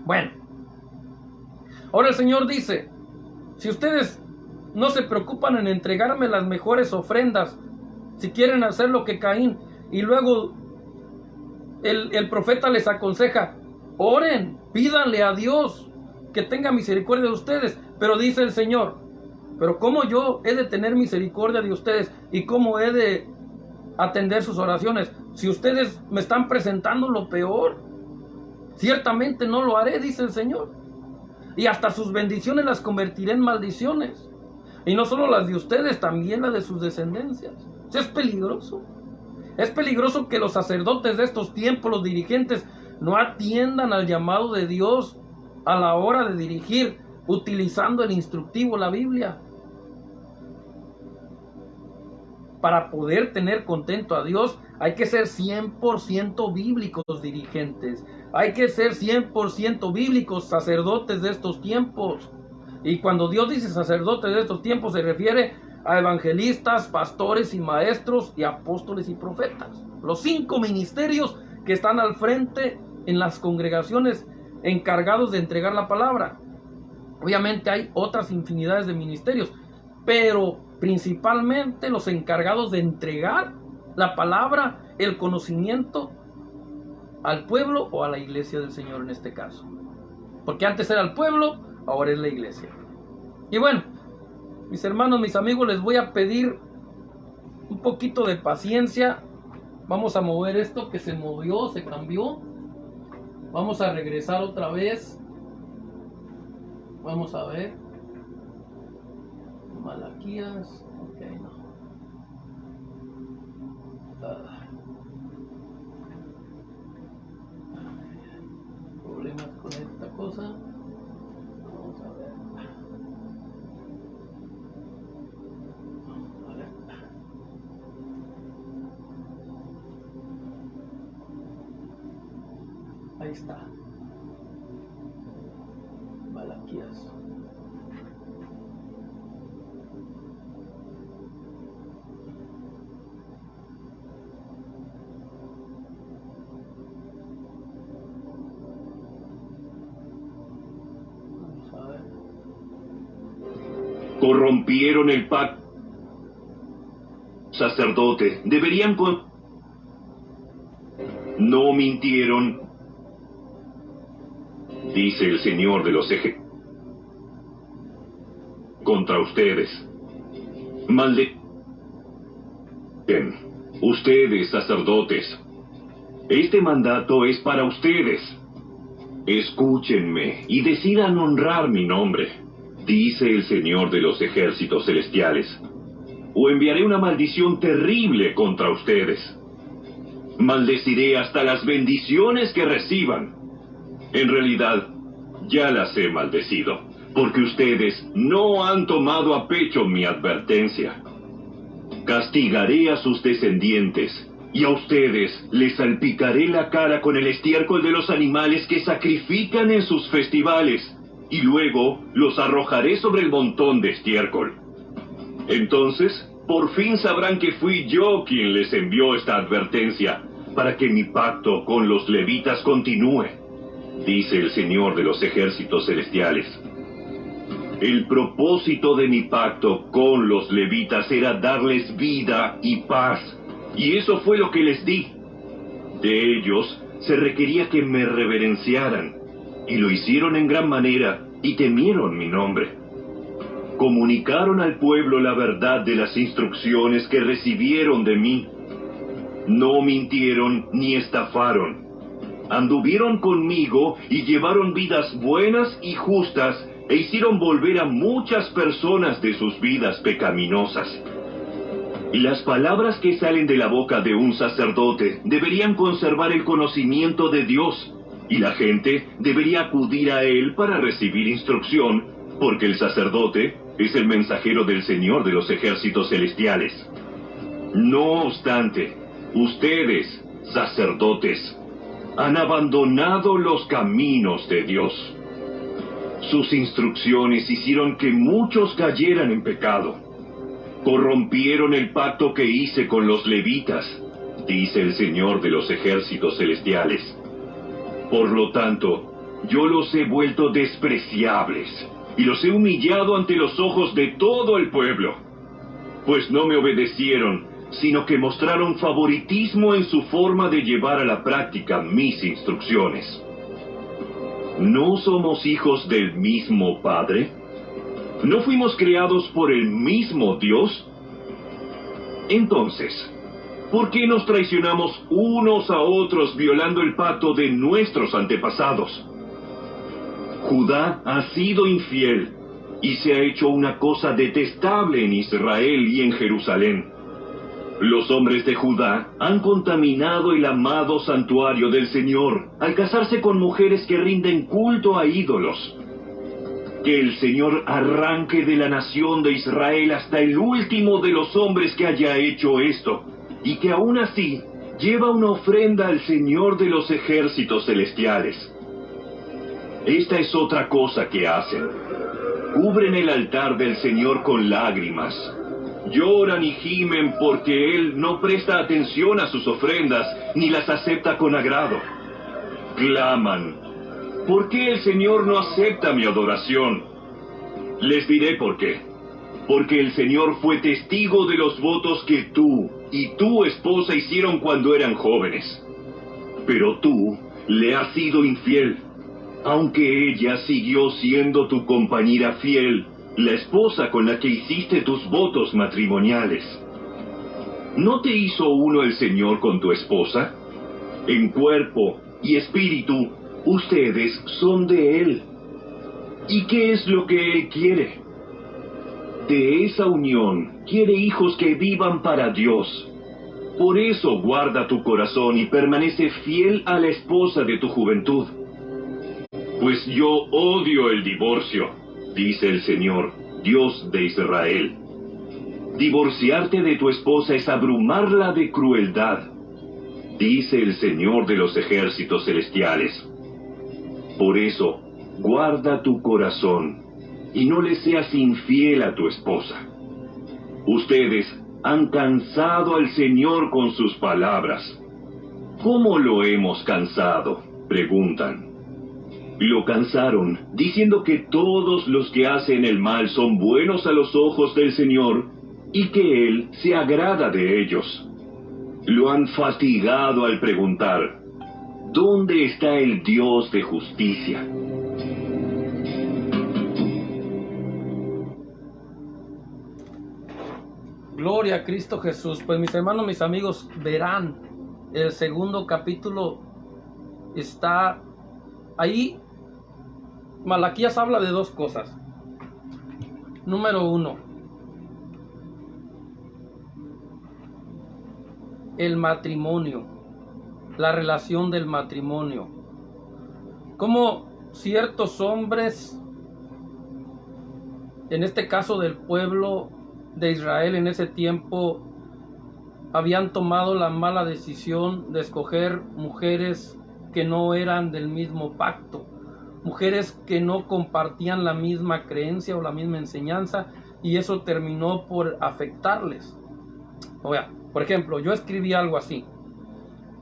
Bueno, ahora el Señor dice: si ustedes no se preocupan en entregarme las mejores ofrendas, si quieren hacer lo que Caín, y luego el profeta les aconseja: oren, pídanle a Dios que tenga misericordia de ustedes. Pero dice el Señor: pero ¿cómo yo he de tener misericordia de ustedes y cómo he de atender sus oraciones si ustedes me están presentando lo peor? Ciertamente no lo haré, dice el Señor, y hasta sus bendiciones las convertiré en maldiciones, y no solo las de ustedes, también las de sus descendencias. Eso es peligroso. Es peligroso que los sacerdotes de estos tiempos, los dirigentes, no atiendan al llamado de Dios a la hora de dirigir, utilizando el instructivo, la Biblia. Para poder tener contento a Dios, hay que ser 100% bíblicos dirigentes. Hay que ser 100% bíblicos sacerdotes de estos tiempos. Y cuando Dios dice sacerdotes de estos tiempos, se refiere a evangelistas, pastores y maestros, y apóstoles y profetas. Los 5 ministerios que están al frente en las congregaciones, encargados de entregar la palabra. Obviamente hay otras infinidades de ministerios, pero principalmente los encargados de entregar la palabra, el conocimiento al pueblo o a la iglesia del Señor en este caso. Porque antes era el pueblo, ahora es la iglesia. Y bueno, mis hermanos, mis amigos, les voy a pedir un poquito de paciencia. Vamos a mover esto que se movió, se cambió. Vamos a regresar otra vez. Vamos a ver. Malaquías. Ok, no. Problemas con esta cosa. Vamos a ver. Ahí está. Malaquías. Vamos a ver. Corrompieron el pacto. Sacerdote, deberían no mintieron, dice el Señor de los ejércitos, contra ustedes. Ustedes, sacerdotes, este mandato es para ustedes. Escúchenme y decidan honrar mi nombre, dice el Señor de los ejércitos celestiales, o enviaré una maldición terrible contra ustedes. Maldeciré hasta las bendiciones que reciban. En realidad, ya las he maldecido, porque ustedes no han tomado a pecho mi advertencia. Castigaré a sus descendientes, y a ustedes les salpicaré la cara con el estiércol de los animales que sacrifican en sus festivales, y luego los arrojaré sobre el montón de estiércol. Entonces, por fin sabrán que fui yo quien les envió esta advertencia, para que mi pacto con los levitas continúe, dice el Señor de los ejércitos celestiales. El propósito de mi pacto con los levitas era darles vida y paz, y eso fue lo que les di. De ellos se requería que me reverenciaran, y lo hicieron en gran manera, y temieron mi nombre. Comunicaron al pueblo la verdad de las instrucciones que recibieron de mí. No mintieron ni estafaron. Anduvieron conmigo y llevaron vidas buenas y justas, e hicieron volver a muchas personas de sus vidas pecaminosas. Y las palabras que salen de la boca de un sacerdote deberían conservar el conocimiento de Dios, y la gente debería acudir a él para recibir instrucción, porque el sacerdote es el mensajero del Señor de los ejércitos celestiales. No obstante, ustedes, sacerdotes, han abandonado los caminos de Dios. Sus instrucciones hicieron que muchos cayeran en pecado. Corrompieron el pacto que hice con los levitas, dice el Señor de los ejércitos celestiales. Por lo tanto, yo los he vuelto despreciables y los he humillado ante los ojos de todo el pueblo, pues no me obedecieron, sino que mostraron favoritismo en su forma de llevar a la práctica mis instrucciones. ¿No somos hijos del mismo Padre? ¿No fuimos creados por el mismo Dios? Entonces, ¿por qué nos traicionamos unos a otros violando el pacto de nuestros antepasados? Judá ha sido infiel y se ha hecho una cosa detestable en Israel y en Jerusalén. Los hombres de Judá han contaminado el amado santuario del Señor al casarse con mujeres que rinden culto a ídolos. Que el Señor arranque de la nación de Israel hasta el último de los hombres que haya hecho esto, y que aún así lleva una ofrenda al Señor de los ejércitos celestiales. Esta es otra cosa que hacen. Cubren el altar del Señor con lágrimas. Lloran y gimen porque Él no presta atención a sus ofrendas ni las acepta con agrado. Claman: ¿por qué el Señor no acepta mi adoración? Les diré por qué. Porque el Señor fue testigo de los votos que tú y tu esposa hicieron cuando eran jóvenes. Pero tú le has sido infiel, aunque ella siguió siendo tu compañera fiel, la esposa con la que hiciste tus votos matrimoniales. ¿No te hizo uno el Señor con tu esposa? En cuerpo y espíritu, ustedes son de Él. ¿Y qué es lo que Él quiere? De esa unión, quiere hijos que vivan para Dios. Por eso guarda tu corazón y permanece fiel a la esposa de tu juventud. Pues yo odio el divorcio, dice el Señor, Dios de Israel. Divorciarte de tu esposa es abrumarla de crueldad, dice el Señor de los ejércitos celestiales. Por eso, guarda tu corazón y no le seas infiel a tu esposa. Ustedes han cansado al Señor con sus palabras. ¿Cómo lo hemos cansado?, preguntan. Lo cansaron, diciendo que todos los que hacen el mal son buenos a los ojos del Señor y que Él se agrada de ellos. Lo han fatigado al preguntar: ¿dónde está el Dios de justicia? Gloria a Cristo Jesús. Pues mis hermanos, mis amigos, verán, el segundo capítulo está ahí. Malaquías habla de dos cosas. Número 1, el matrimonio, la relación del matrimonio. Cómo ciertos hombres, en este caso del pueblo de Israel en ese tiempo, habían tomado la mala decisión de escoger mujeres que no eran del mismo pacto, mujeres que no compartían la misma creencia o la misma enseñanza, y eso terminó por afectarles. O sea, por ejemplo, yo escribí algo así: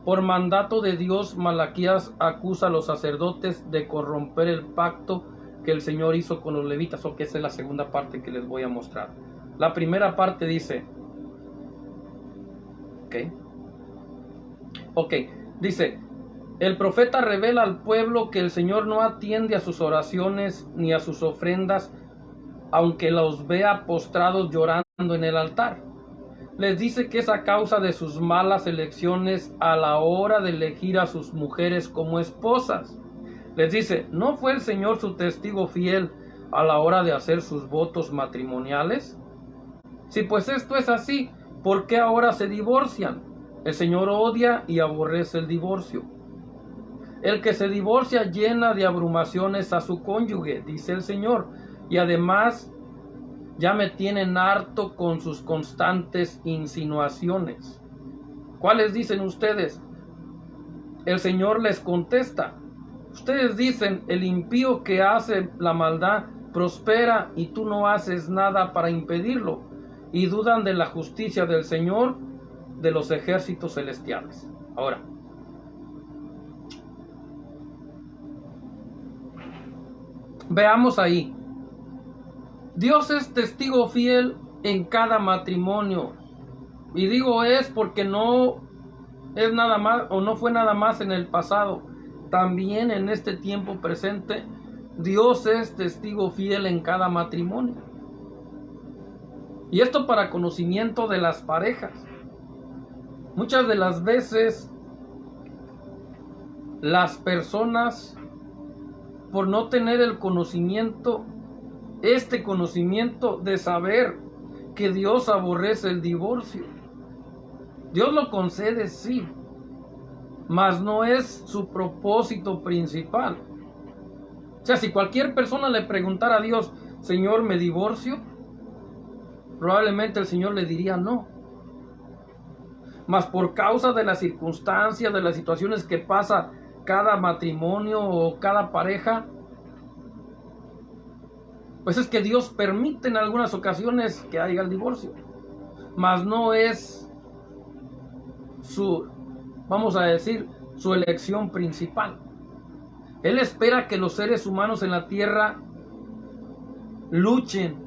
por mandato de Dios, Malaquías acusa a los sacerdotes de corromper el pacto que el Señor hizo con los levitas, o que esa es la segunda parte que les voy a mostrar. La primera parte dice, dice: el profeta revela al pueblo que el Señor no atiende a sus oraciones ni a sus ofrendas, aunque los vea postrados llorando en el altar. Les dice que es a causa de sus malas elecciones a la hora de elegir a sus mujeres como esposas. Les dice: ¿no fue el Señor su testigo fiel a la hora de hacer sus votos matrimoniales? Si pues esto es así, ¿por qué ahora se divorcian? El Señor odia y aborrece el divorcio. El que se divorcia llena de abrumaciones a su cónyuge, dice el Señor, y además ya me tienen harto con sus constantes insinuaciones. ¿Cuáles dicen ustedes? El Señor les contesta. Ustedes dicen, el impío que hace la maldad prospera y tú no haces nada para impedirlo, y dudan de la justicia del Señor de los ejércitos celestiales. Ahora, veamos ahí. Dios es testigo fiel en cada matrimonio. Y digo es porque no es nada más o no fue nada más en el pasado. También en este tiempo presente, Dios es testigo fiel en cada matrimonio. Y esto para conocimiento de las parejas. Muchas de las veces las personas, por no tener el conocimiento, este conocimiento de saber que Dios aborrece el divorcio, Dios lo concede, sí, mas no es su propósito principal. O sea, si cualquier persona le preguntara a Dios, Señor, ¿me divorcio?, probablemente el Señor le diría no. Mas por causa de las circunstancias, de las situaciones que pasa cada matrimonio o cada pareja, pues es que Dios permite en algunas ocasiones que haya el divorcio. Mas no es su, vamos a decir, su elección principal. Él espera que los seres humanos en la tierra luchen,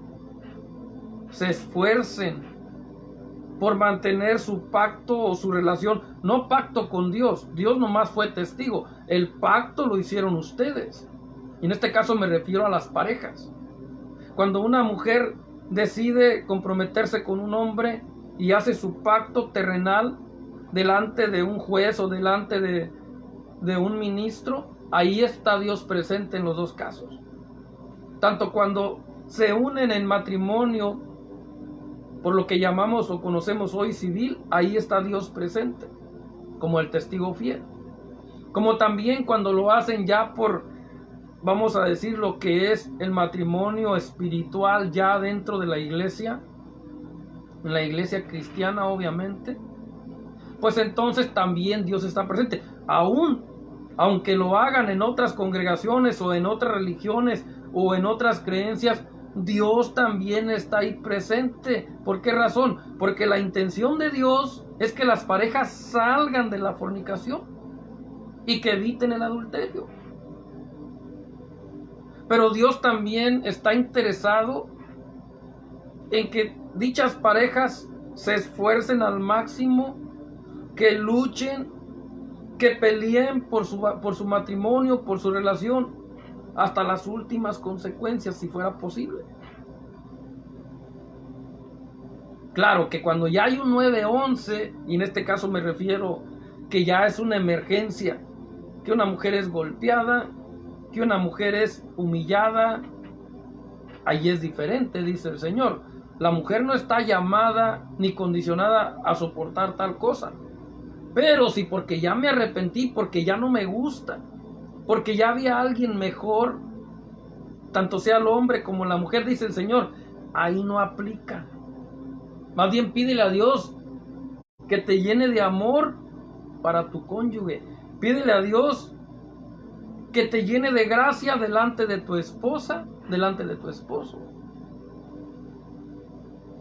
se esfuercen por mantener su pacto o su relación, no pacto con Dios. Dios nomás fue testigo. El pacto lo hicieron ustedes. Y en este caso me refiero a las parejas. Cuando una mujer decide comprometerse con un hombre y hace su pacto terrenal delante de un juez o delante de un ministro, ahí está Dios presente en los dos casos. Tanto cuando se unen en matrimonio, por lo que llamamos o conocemos hoy civil, ahí está Dios presente, como el testigo fiel. Como también cuando lo hacen ya por, vamos a decir, lo que es el matrimonio espiritual ya dentro de la iglesia, en la iglesia cristiana obviamente, pues entonces también Dios está presente. Aunque lo hagan en otras congregaciones o en otras religiones o en otras creencias, Dios también está ahí presente. ¿Por qué razón? Porque la intención de Dios es que las parejas salgan de la fornicación y que eviten el adulterio. Pero Dios también está interesado en que dichas parejas se esfuercen al máximo, que luchen, que peleen por su matrimonio, por su relación, hasta las últimas consecuencias, si fuera posible. Claro que cuando ya hay un 911, y en este caso me refiero que ya es una emergencia, que una mujer es golpeada, que una mujer es humillada, ahí es diferente, dice el Señor. La mujer no está llamada ni condicionada a soportar tal cosa. Pero si porque ya me arrepentí, porque ya no me gusta, porque ya había alguien mejor, tanto sea el hombre como la mujer, dice el Señor, ahí no aplica. Más bien pídele a Dios que te llene de amor para tu cónyuge. Pídele a Dios que te llene de gracia delante de tu esposa, delante de tu esposo.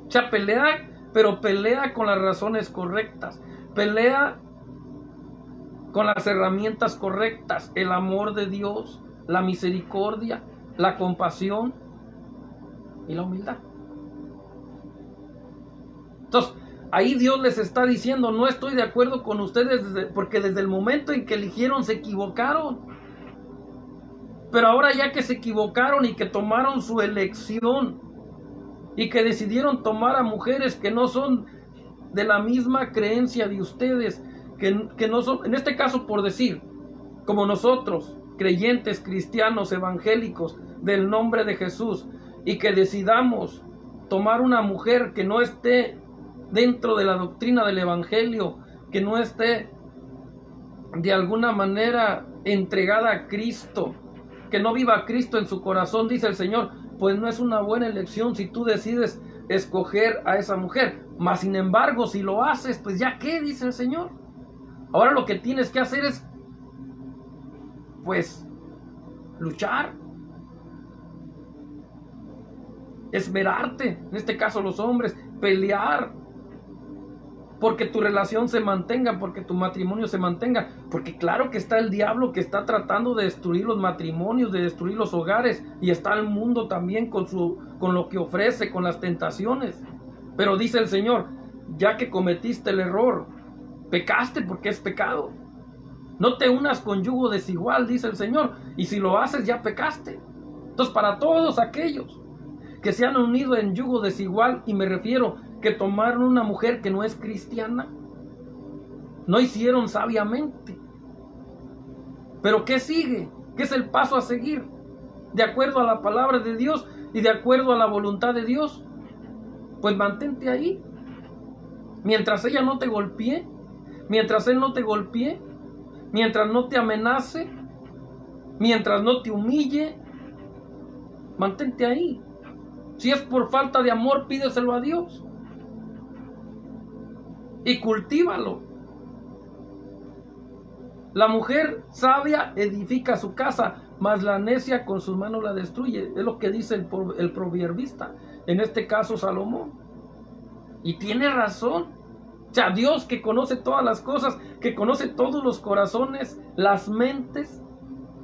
O sea, pelea, pero pelea con las razones correctas. Pelea con las herramientas correctas, el amor de Dios, la misericordia, la compasión y la humildad. Entonces, ahí Dios les está diciendo, no estoy de acuerdo con ustedes porque desde el momento en que eligieron se equivocaron. Pero ahora ya que se equivocaron y que tomaron su elección y que decidieron tomar a mujeres que no son de la misma creencia de ustedes, que no son, en este caso por decir, como nosotros, creyentes, cristianos, evangélicos, del nombre de Jesús, y que decidamos tomar una mujer que no esté dentro de la doctrina del evangelio, que no esté de alguna manera entregada a Cristo, que no viva Cristo en su corazón, dice el Señor, pues no es una buena elección si tú decides escoger a esa mujer. Mas sin embargo, si lo haces, pues ya qué, dice el Señor. Ahora lo que tienes que hacer es, pues, luchar, esmerarte, en este caso los hombres, pelear, porque tu relación se mantenga, porque tu matrimonio se mantenga, porque claro que está el diablo que está tratando de destruir los matrimonios, de destruir los hogares, y está el mundo también con lo que ofrece, con las tentaciones. Pero dice el Señor, ya que cometiste el error, pecaste porque es pecado. No te unas con yugo desigual, dice el Señor, y si lo haces ya pecaste. Entonces, para todos aquellos que se han unido en yugo desigual, y me refiero que tomaron una mujer que no es cristiana, no hicieron sabiamente. Pero ¿qué sigue? ¿Qué es el paso a seguir? De acuerdo a la palabra de Dios y de acuerdo a la voluntad de Dios, pues mantente ahí. Mientras ella no te golpee, mientras él no te golpee, mientras no te amenace, mientras no te humille, mantente ahí. Si es por falta de amor, pídeselo a Dios y cultívalo. La mujer sabia edifica su casa, mas la necia con sus manos la destruye. Es lo que dice el proverbista, en este caso Salomón. Y tiene razón. O sea, Dios, que conoce todas las cosas, que conoce todos los corazones, las mentes,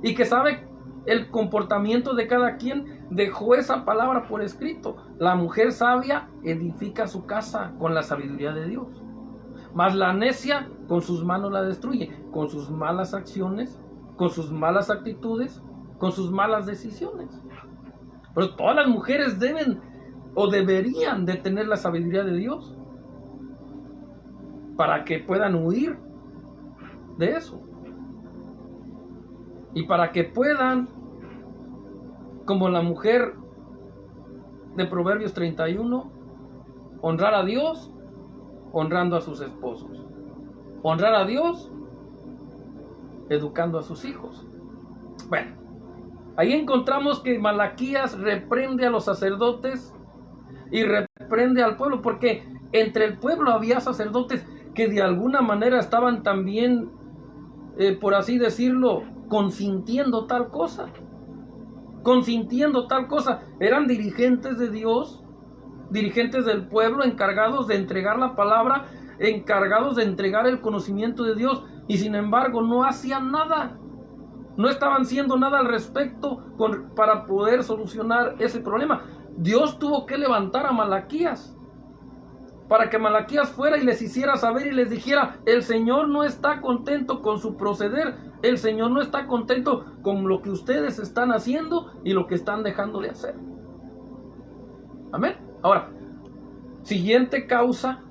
y que sabe el comportamiento de cada quien, dejó esa palabra por escrito. La mujer sabia edifica su casa con la sabiduría de Dios, mas la necia con sus manos la destruye, con sus malas acciones, con sus malas actitudes, con sus malas decisiones. Pero todas las mujeres deben o deberían de tener la sabiduría de Dios para que puedan huir de eso. Y para que puedan, como la mujer de Proverbios 31, honrar a Dios honrando a sus esposos. Honrar a Dios educando a sus hijos. Bueno, ahí encontramos que Malaquías reprende a los sacerdotes y reprende al pueblo, porque entre el pueblo había sacerdotes que de alguna manera estaban también, por así decirlo, consintiendo tal cosa. Consintiendo tal cosa. Eran dirigentes de Dios, dirigentes del pueblo, encargados de entregar la palabra, encargados de entregar el conocimiento de Dios, y sin embargo no hacían nada. No estaban haciendo nada al respecto para poder solucionar ese problema. Dios tuvo que levantar a Malaquías para que Malaquías fuera y les hiciera saber y les dijera: el Señor no está contento con su proceder, el Señor no está contento con lo que ustedes están haciendo y lo que están dejando de hacer. Amén. Ahora, siguiente causa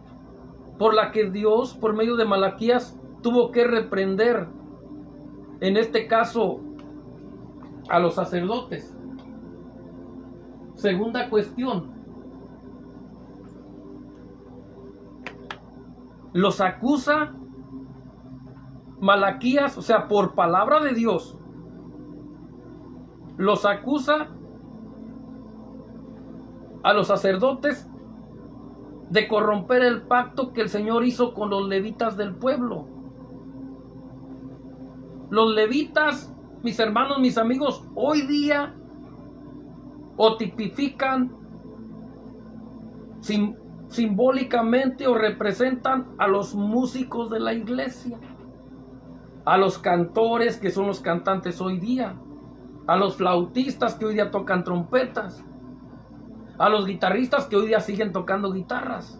por la que Dios, por medio de Malaquías, tuvo que reprender, en este caso, a los sacerdotes. Segunda cuestión: los acusa Malaquías, o sea, por palabra de Dios, los acusa a los sacerdotes de corromper el pacto que el Señor hizo con los levitas del pueblo. Los levitas, mis hermanos, mis amigos, hoy día o tipifican simbólicamente o representan a los músicos de la iglesia, a los cantores que son los cantantes hoy día, a los flautistas que hoy día tocan trompetas, a los guitarristas que hoy día siguen tocando guitarras.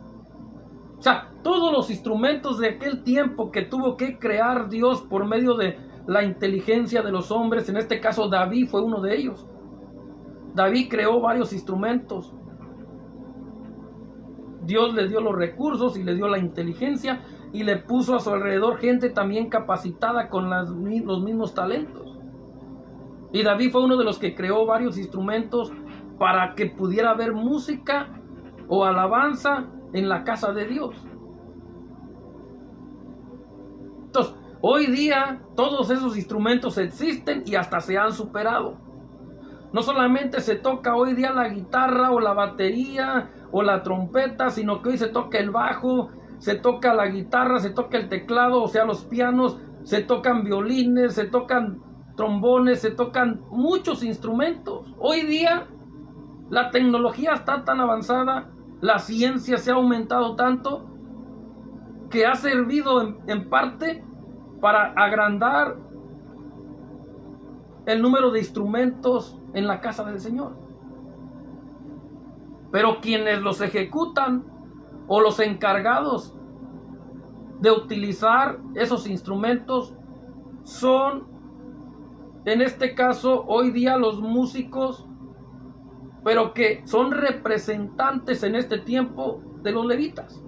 O sea, todos los instrumentos de aquel tiempo que tuvo que crear Dios por medio de la inteligencia de los hombres. En este caso David fue uno de ellos. David creó varios instrumentos. Dios le dio los recursos y le dio la inteligencia y le puso a su alrededor gente también capacitada con los mismos talentos. Y David fue uno de los que creó varios instrumentos para que pudiera haber música o alabanza en la casa de Dios. Entonces, Hoy día todos esos instrumentos existen y hasta se han superado. No solamente se toca hoy día la guitarra o la batería o la trompeta, sino que hoy se toca el bajo, se toca la guitarra, se toca el teclado, o sea, los pianos, se tocan violines, se tocan trombones, se tocan muchos instrumentos. Hoy día la tecnología está tan avanzada, la ciencia se ha aumentado tanto, que ha servido en parte para agrandar el número de instrumentos en la casa del Señor. Pero quienes los ejecutan o los encargados de utilizar esos instrumentos son, en este caso, hoy día los músicos, pero que son representantes en este tiempo de los levitas.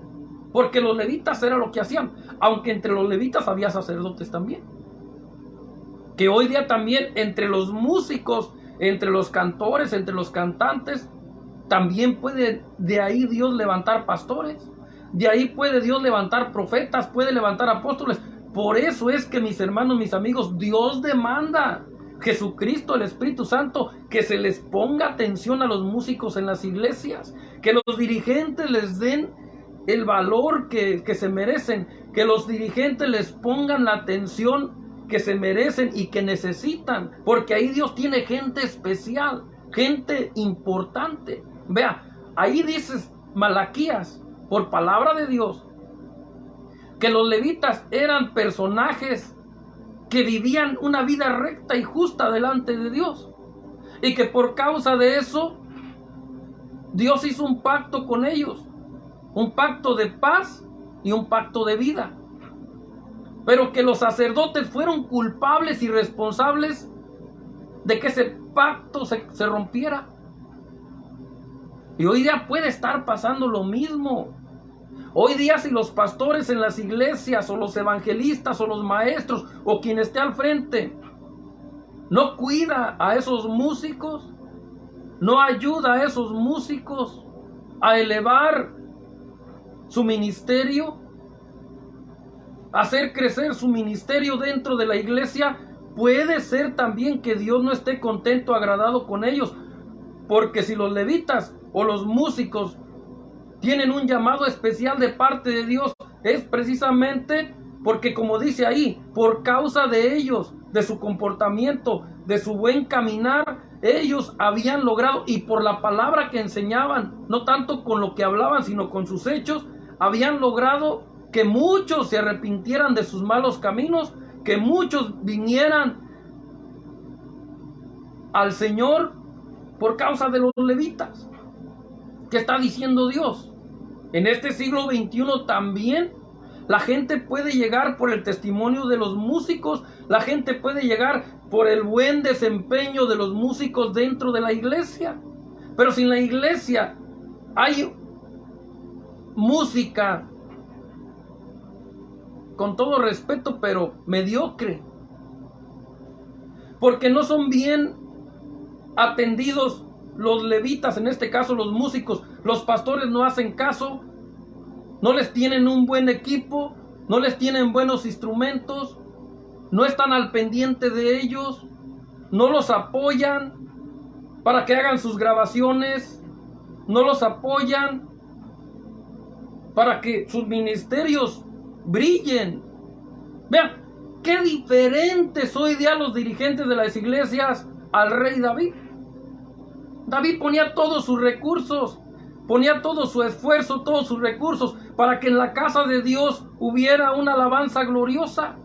Porque los levitas era lo que hacían, aunque entre los levitas había sacerdotes también. Que hoy día también entre los músicos, entre los cantores, entre los cantantes, también puede de ahí Dios levantar pastores, de ahí puede Dios levantar profetas, puede levantar apóstoles. Por eso es que, mis hermanos, mis amigos, Dios demanda, Jesucristo, el Espíritu Santo, que se les ponga atención a los músicos en las iglesias, que los dirigentes les den el valor que se merecen, que los dirigentes les pongan la atención que se merecen y que necesitan, porque ahí Dios tiene gente especial, gente importante. Vea, ahí dice Malaquías, por palabra de Dios, que los levitas eran personajes que vivían una vida recta y justa delante de Dios, y que por causa de eso Dios hizo un pacto con ellos, un pacto de paz y un pacto de vida. Pero que los sacerdotes fueron culpables y responsables de que ese pacto se rompiera. Y hoy día puede estar pasando lo mismo. Hoy día, si los pastores en las iglesias, o los evangelistas, o los maestros, o quien esté al frente, no cuida a esos músicos, no ayuda a esos músicos a elevar su ministerio, hacer crecer su ministerio dentro de la iglesia, puede ser también que Dios no esté contento, agradado con ellos. Porque si los levitas o los músicos tienen un llamado especial de parte de Dios, es precisamente porque, como dice ahí, por causa de ellos, de su comportamiento, de su buen caminar, ellos habían logrado, y por la palabra que enseñaban, no tanto con lo que hablaban, sino con sus hechos, habían logrado que muchos se arrepintieran de sus malos caminos, que muchos vinieran al Señor por causa de los levitas. ¿Qué está diciendo Dios? En este siglo XXI también la gente puede llegar por el testimonio de los músicos, la gente puede llegar por el buen desempeño de los músicos dentro de la iglesia. Pero si en la iglesia hay música, con todo respeto, pero mediocre, porque no son bien atendidos los levitas, en este caso los músicos, los pastores no hacen caso, no les tienen un buen equipo, no les tienen buenos instrumentos, no están al pendiente de ellos, no los apoyan para que hagan sus grabaciones, no los apoyan para que sus ministerios brillen. Vean, qué diferentes hoy día los dirigentes de las iglesias al rey David. David ponía todos sus recursos, ponía todo su esfuerzo, todos sus recursos para que en la casa de Dios hubiera una alabanza gloriosa.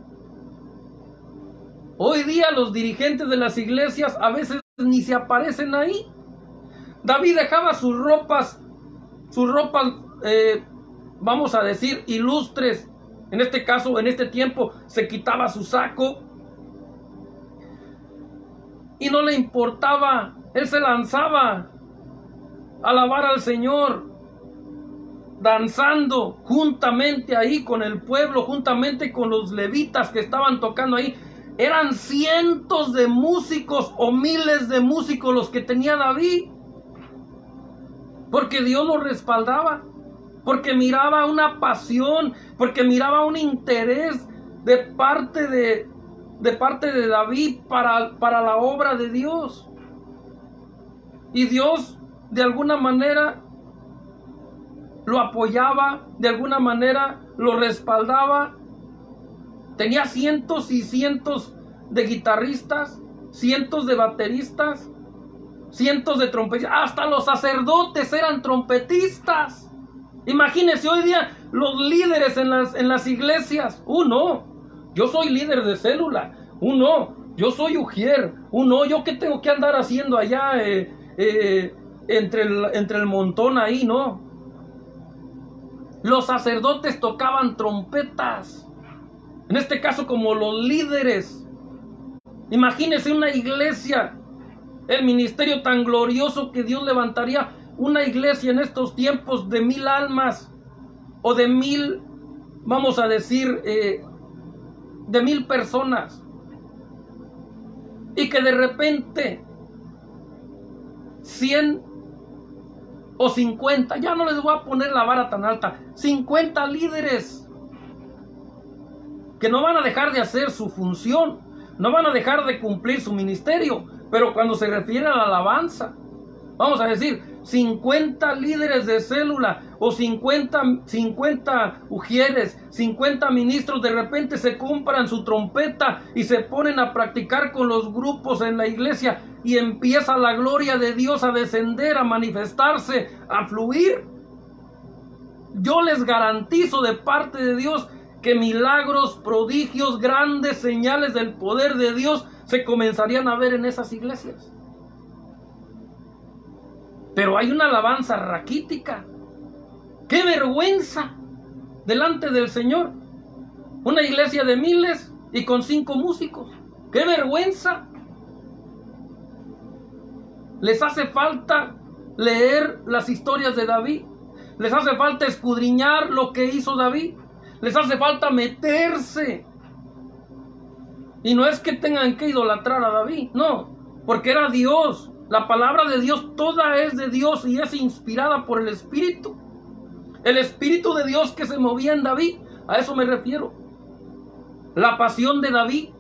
Hoy día los dirigentes de las iglesias a veces ni se aparecen ahí. David dejaba sus ropas, vamos a decir, ilustres. En este caso, en este tiempo, se quitaba su saco y no le importaba. Él se lanzaba a alabar al Señor, danzando juntamente ahí con el pueblo, juntamente con los levitas que estaban tocando ahí. Eran cientos de músicos o miles de músicos los que tenía David, porque Dios lo respaldaba, porque miraba una pasión, porque miraba un interés de parte de David para la obra de Dios. Y Dios de alguna manera lo apoyaba, de alguna manera lo respaldaba. Tenía cientos y cientos de guitarristas, cientos de bateristas, cientos de trompetistas, hasta los sacerdotes eran trompetistas. Imagínense hoy día los líderes en las iglesias. No, yo soy líder de célula. No, yo soy ujier. No, yo qué tengo que andar haciendo allá entre el montón ahí, no. Los sacerdotes tocaban trompetas. En este caso como los líderes. Imagínense una iglesia, el ministerio tan glorioso que Dios levantaría, una iglesia en estos tiempos de 1000 almas, o de 1000, vamos a decir, de 1000 personas, y que de repente 100 o 50, ya no les voy a poner la vara tan alta, 50 líderes que no van a dejar de hacer su función, no van a dejar de cumplir su ministerio, pero cuando se refiere a la alabanza, vamos a decir 50 líderes de célula o 50 ujieres, 50 ministros, de repente se compran su trompeta y se ponen a practicar con los grupos en la iglesia y empieza la gloria de Dios a descender, a manifestarse, a fluir. Yo les garantizo de parte de Dios que milagros, prodigios, grandes señales del poder de Dios se comenzarían a ver en esas iglesias. Pero hay una alabanza raquítica. ¡Qué vergüenza delante del Señor! Una iglesia de miles y con 5 músicos. ¡Qué vergüenza! Les hace falta leer las historias de David. Les hace falta escudriñar lo que hizo David. Les hace falta meterse. Y no es que tengan que idolatrar a David, no, porque era Dios. La palabra de Dios toda es de Dios y es inspirada por el Espíritu. El Espíritu de Dios que se movía en David, a eso me refiero. La pasión de David,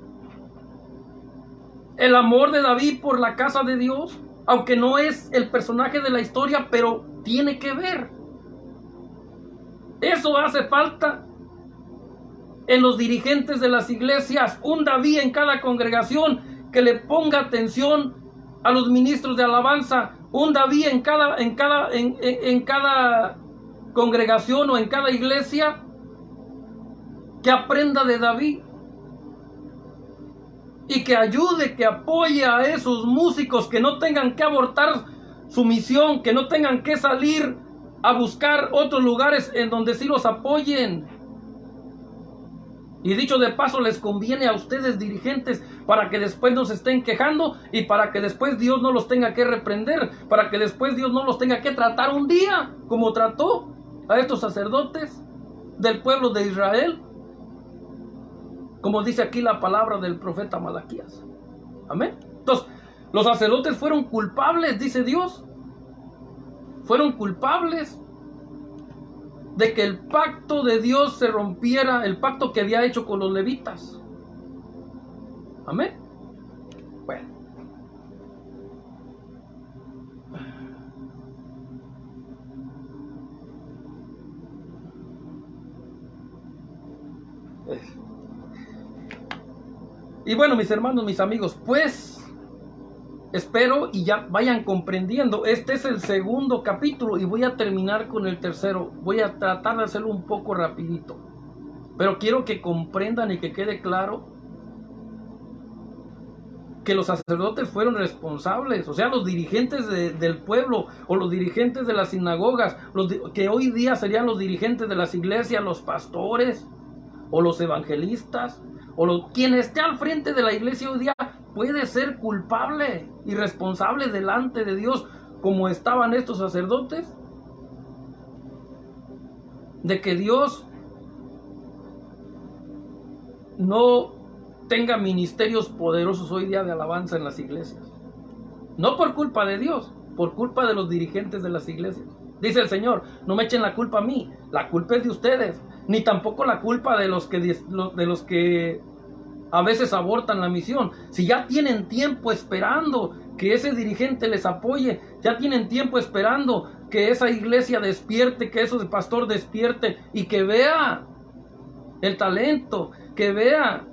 el amor de David por la casa de Dios, aunque no es el personaje de la historia, pero tiene que ver. Eso hace falta en los dirigentes de las iglesias, un David en cada congregación que le ponga atención a los ministros de alabanza, un David en cada congregación o en cada iglesia que aprenda de David y que ayude, que apoye a esos músicos, que no tengan que abortar su misión, que no tengan que salir a buscar otros lugares en donde sí los apoyen. Y dicho de paso, les conviene a ustedes dirigentes para que después no se estén quejando y para que después Dios no los tenga que reprender, para que después Dios no los tenga que tratar un día como trató a estos sacerdotes del pueblo de Israel, como dice aquí la palabra del profeta Malaquías. Amén. Entonces, los sacerdotes fueron culpables, dice Dios, fueron culpables de que el pacto de Dios se rompiera, el pacto que había hecho con los levitas. Amén. Bueno. Y bueno, mis hermanos, mis amigos, pues espero y ya vayan comprendiendo. Este es el segundo capítulo y voy a terminar con el tercero. Voy a tratar de hacerlo un poco rapidito, pero quiero que comprendan y que quede claro que los sacerdotes fueron responsables, o sea, los dirigentes del pueblo o los dirigentes de las sinagogas, que hoy día serían los dirigentes de las iglesias, los pastores o los evangelistas o quien esté al frente de la iglesia hoy día puede ser culpable y responsable delante de Dios, como estaban estos sacerdotes, de que Dios no tenga ministerios poderosos hoy día de alabanza en las iglesias. No por culpa de Dios, por culpa de los dirigentes de las iglesias. Dice el Señor, no me echen la culpa a mí, la culpa es de ustedes. ni tampoco la culpa de los que a veces abortan la misión. Si ya tienen tiempo esperando que ese dirigente les apoye, ya tienen tiempo esperando que esa iglesia despierte, que ese pastor despierte y que vea el talento, que vea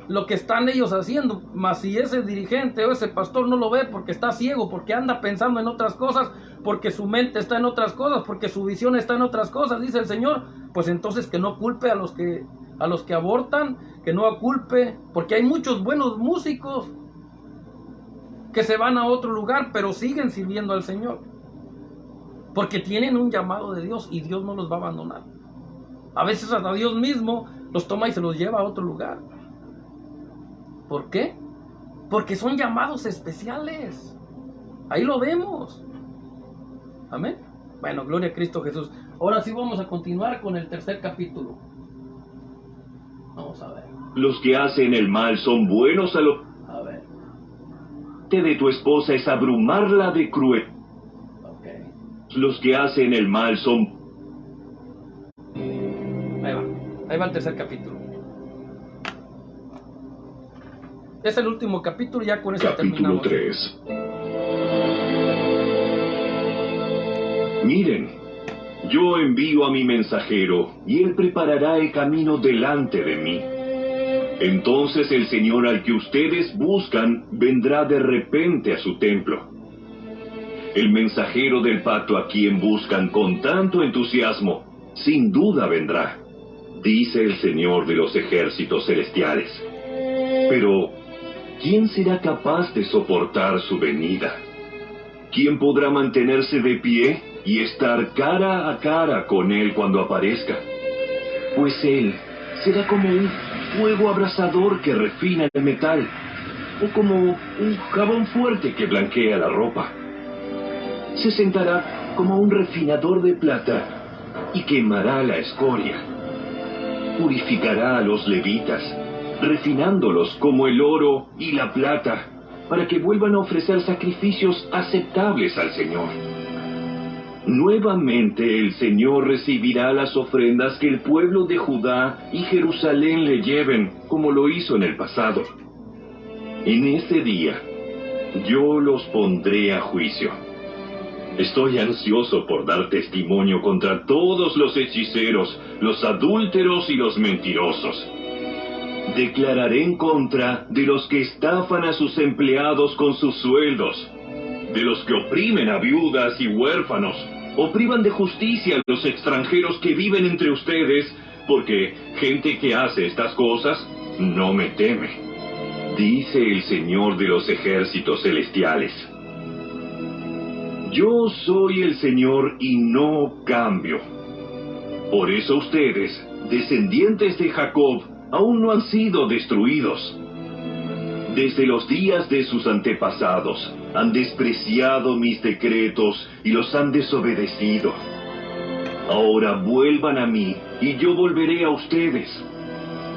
lo que están ellos haciendo. Mas si ese dirigente o ese pastor no lo ve porque está ciego, porque anda pensando en otras cosas, porque su mente está en otras cosas, porque su visión está en otras cosas, dice el Señor, pues entonces que no culpe a los que abortan, que no culpe, porque hay muchos buenos músicos que se van a otro lugar, pero siguen sirviendo al Señor, porque tienen un llamado de Dios y Dios no los va a abandonar. A veces hasta Dios mismo los toma y se los lleva a otro lugar. ¿Por qué? Porque son llamados especiales. Ahí lo vemos. Amén. Bueno, gloria a Cristo Jesús. Ahora sí vamos a continuar con el tercer capítulo. Vamos a ver. Los que hacen el mal son buenos a lo... A ver. de tu esposa es abrumarla de cruel. Okay. Los que hacen el mal son... Ahí va el tercer capítulo. Es el último capítulo, ya con eso Capítulo terminamos. 3. Miren, yo envío a mi mensajero, y él preparará el camino delante de mí. Entonces el Señor al que ustedes buscan vendrá de repente a su templo. El mensajero del pacto a quien buscan con tanto entusiasmo, sin duda vendrá, dice el Señor de los ejércitos celestiales. Pero, ¿quién será capaz de soportar su venida? ¿Quién podrá mantenerse de pie y estar cara a cara con él cuando aparezca? Pues él será como un fuego abrasador que refina el metal, o como un jabón fuerte que blanquea la ropa. Se sentará como un refinador de plata y quemará la escoria. Purificará a los levitas, refinándolos como el oro y la plata, para que vuelvan a ofrecer sacrificios aceptables al Señor. Nuevamente el Señor recibirá las ofrendas que el pueblo de Judá y Jerusalén le lleven, como lo hizo en el pasado. En ese día, yo los pondré a juicio. Estoy ansioso por dar testimonio contra todos los hechiceros, los adúlteros y los mentirosos. Declararé en contra de los que estafan a sus empleados con sus sueldos, de los que oprimen a viudas y huérfanos, o privan de justicia a los extranjeros que viven entre ustedes, porque gente que hace estas cosas no me teme, dice el Señor de los ejércitos celestiales. Yo soy el Señor y no cambio. Por eso ustedes, descendientes de Jacob, aún no han sido destruidos. Desde los días de sus antepasados, han despreciado mis decretos y los han desobedecido. Ahora vuelvan a mí, y yo volveré a ustedes,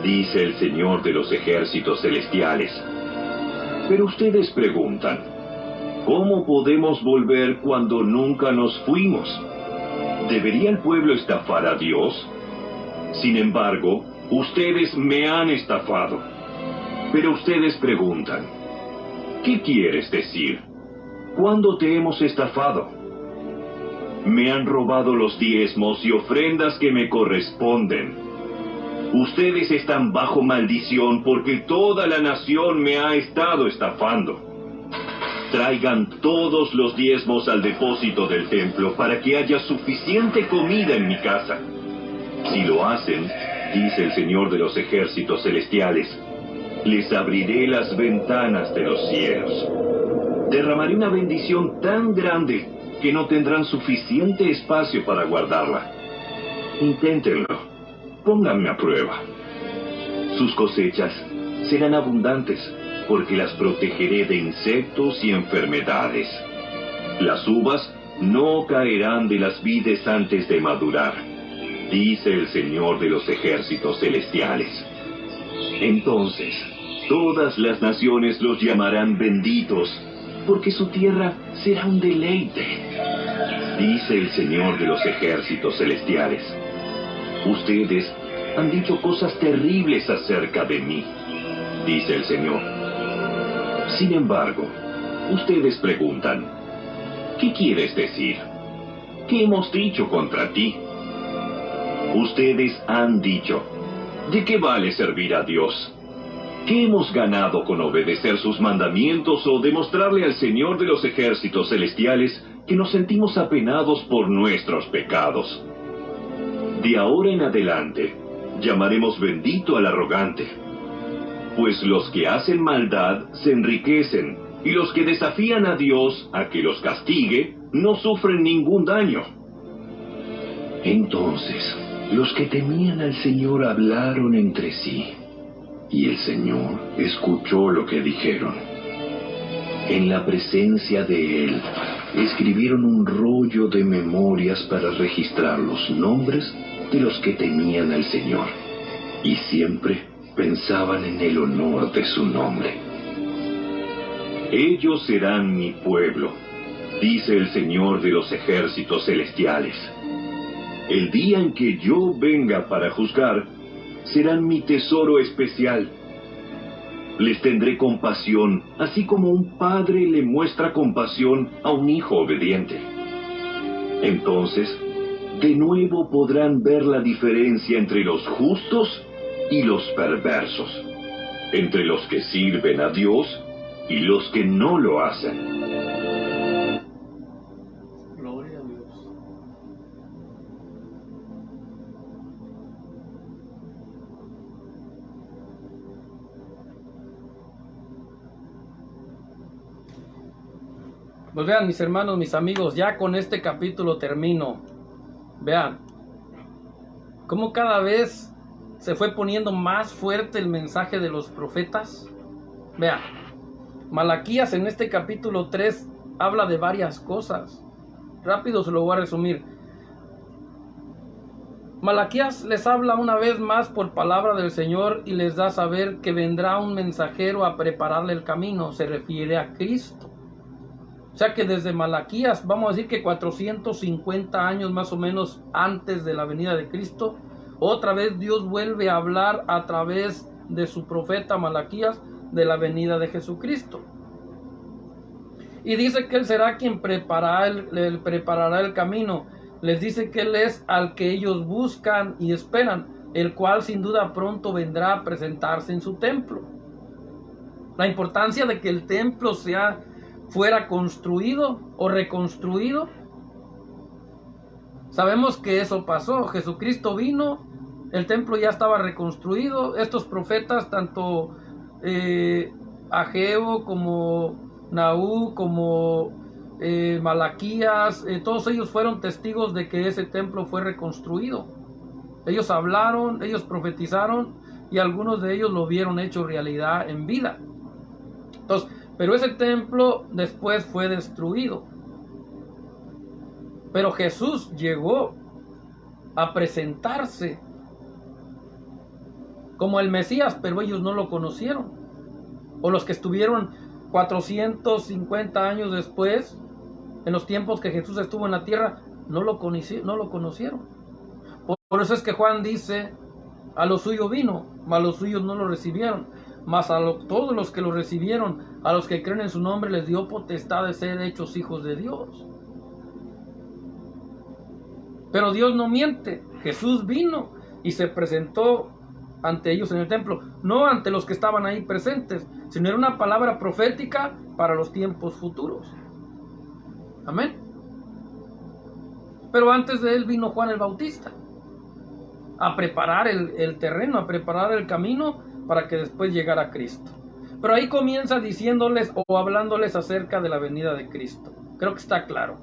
dice el Señor de los ejércitos celestiales. Pero ustedes preguntan, ¿cómo podemos volver cuando nunca nos fuimos? ¿Debería el pueblo estafar a Dios? Sin embargo, ustedes me han estafado. Pero ustedes preguntan, ¿qué quieres decir? ¿Cuándo te hemos estafado? Me han robado los diezmos y ofrendas que me corresponden. Ustedes están bajo maldición porque toda la nación me ha estado estafando. Traigan todos los diezmos al depósito del templo para que haya suficiente comida en mi casa. Si lo hacen, dice el Señor de los ejércitos celestiales, les abriré las ventanas de los cielos. Derramaré una bendición tan grande que no tendrán suficiente espacio para guardarla. Inténtenlo. Pónganme a prueba. Sus cosechas serán abundantes, porque las protegeré de insectos y enfermedades. Las uvas no caerán de las vides antes de madurar, dice el Señor de los ejércitos celestiales. Entonces, todas las naciones los llamarán benditos, porque su tierra será un deleite, dice el Señor de los ejércitos celestiales. Ustedes han dicho cosas terribles acerca de mí, dice el Señor. Sin embargo, ustedes preguntan, ¿qué quieres decir? ¿Qué hemos dicho contra ti? Ustedes han dicho, ¿de qué vale servir a Dios? ¿Qué hemos ganado con obedecer sus mandamientos o demostrarle al Señor de los ejércitos celestiales que nos sentimos apenados por nuestros pecados? De ahora en adelante, llamaremos bendito al arrogante, pues los que hacen maldad se enriquecen, y los que desafían a Dios a que los castigue no sufren ningún daño. Entonces, los que temían al Señor hablaron entre sí, y el Señor escuchó lo que dijeron. En la presencia de Él, escribieron un rollo de memorias para registrar los nombres de los que temían al Señor, y siempre pensaban en el honor de su nombre. Ellos serán mi pueblo, dice el Señor de los ejércitos celestiales. El día en que yo venga para juzgar, serán mi tesoro especial. Les tendré compasión, así como un padre le muestra compasión a un hijo obediente. Entonces, de nuevo podrán ver la diferencia entre los justos y los perversos, entre los que sirven a Dios y los que no lo hacen. Gloria a Dios. Pues vean, mis hermanos, mis amigos, ya con este capítulo termino. Vean cómo cada vez se fue poniendo más fuerte el mensaje de los profetas. Vean, Malaquías en este capítulo 3 habla de varias cosas. Rápido se lo voy a resumir. Malaquías les habla una vez más por palabra del Señor y les da a saber que vendrá un mensajero a prepararle el camino. Se refiere a Cristo. O sea que desde Malaquías, vamos a decir que 450 años más o menos antes de la venida de Cristo, otra vez Dios vuelve a hablar a través de su profeta Malaquías de la venida de Jesucristo. Y dice que Él será quien preparará el camino. Les dice que Él es al que ellos buscan y esperan, el cual sin duda pronto vendrá a presentarse en su templo. La importancia de que el templo fuera construido o reconstruido. Sabemos que eso pasó. Jesucristo vino, el templo ya estaba reconstruido. Estos profetas, tanto Ageo como Nahú, como Malaquías, todos ellos fueron testigos de que ese templo fue reconstruido. Ellos hablaron, ellos profetizaron y algunos de ellos lo vieron hecho realidad en vida. Entonces, pero ese templo después fue destruido. Pero Jesús llegó a presentarse como el Mesías, pero ellos no lo conocieron. O los que estuvieron 450 años después, en los tiempos que Jesús estuvo en la tierra, no lo conocieron. Por eso es que Juan dice, a lo suyo vino, mas los suyos no lo recibieron. Mas todos los que lo recibieron, a los que creen en su nombre, les dio potestad de ser hechos hijos de Dios. Pero Dios no miente. Jesús vino y se presentó ante ellos en el templo, no ante los que estaban ahí presentes, sino era una palabra profética para los tiempos futuros. Amén. Pero antes de él vino Juan el Bautista a preparar el terreno, a preparar el camino para que después llegara Cristo. Pero ahí comienza diciéndoles o hablándoles acerca de la venida de Cristo. Creo que está claro.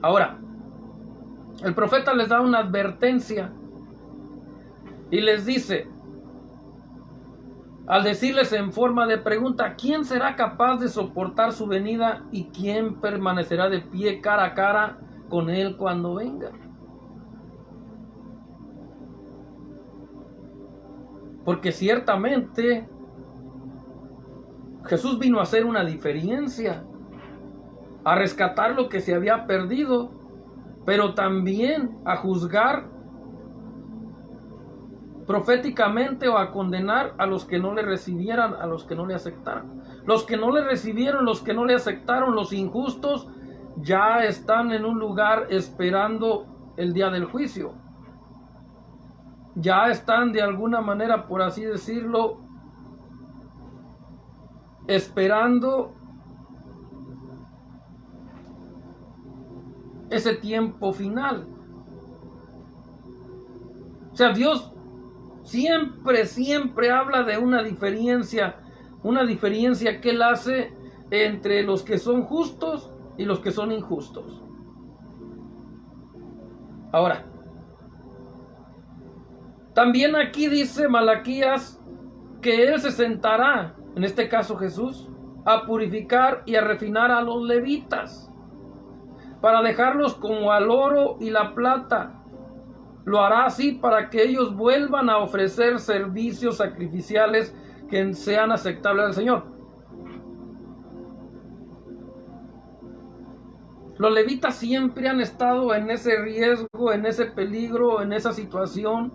Ahora, el profeta les da una advertencia y les dice, al decirles en forma de pregunta, ¿quién será capaz de soportar su venida y quién permanecerá de pie cara a cara con él cuando venga? Porque ciertamente Jesús vino a hacer una diferencia, a rescatar lo que se había perdido, pero también a juzgar proféticamente o a condenar a los que no le recibieran, a los que no le aceptaran. Los que no le recibieron, los que no le aceptaron, los injustos, ya están en un lugar esperando el día del juicio. Ya están de alguna manera, por así decirlo, esperando ese tiempo final. O sea, Dios siempre habla de una diferencia que Él hace entre los que son justos y los que son injustos. Ahora, también aquí dice Malaquías que Él se sentará, en este caso Jesús, a purificar y a refinar a los levitas, para dejarlos como al oro y la plata. Lo hará así para que ellos vuelvan a ofrecer servicios sacrificiales que sean aceptables al Señor. Los levitas siempre han estado en ese riesgo, en ese peligro, en esa situación.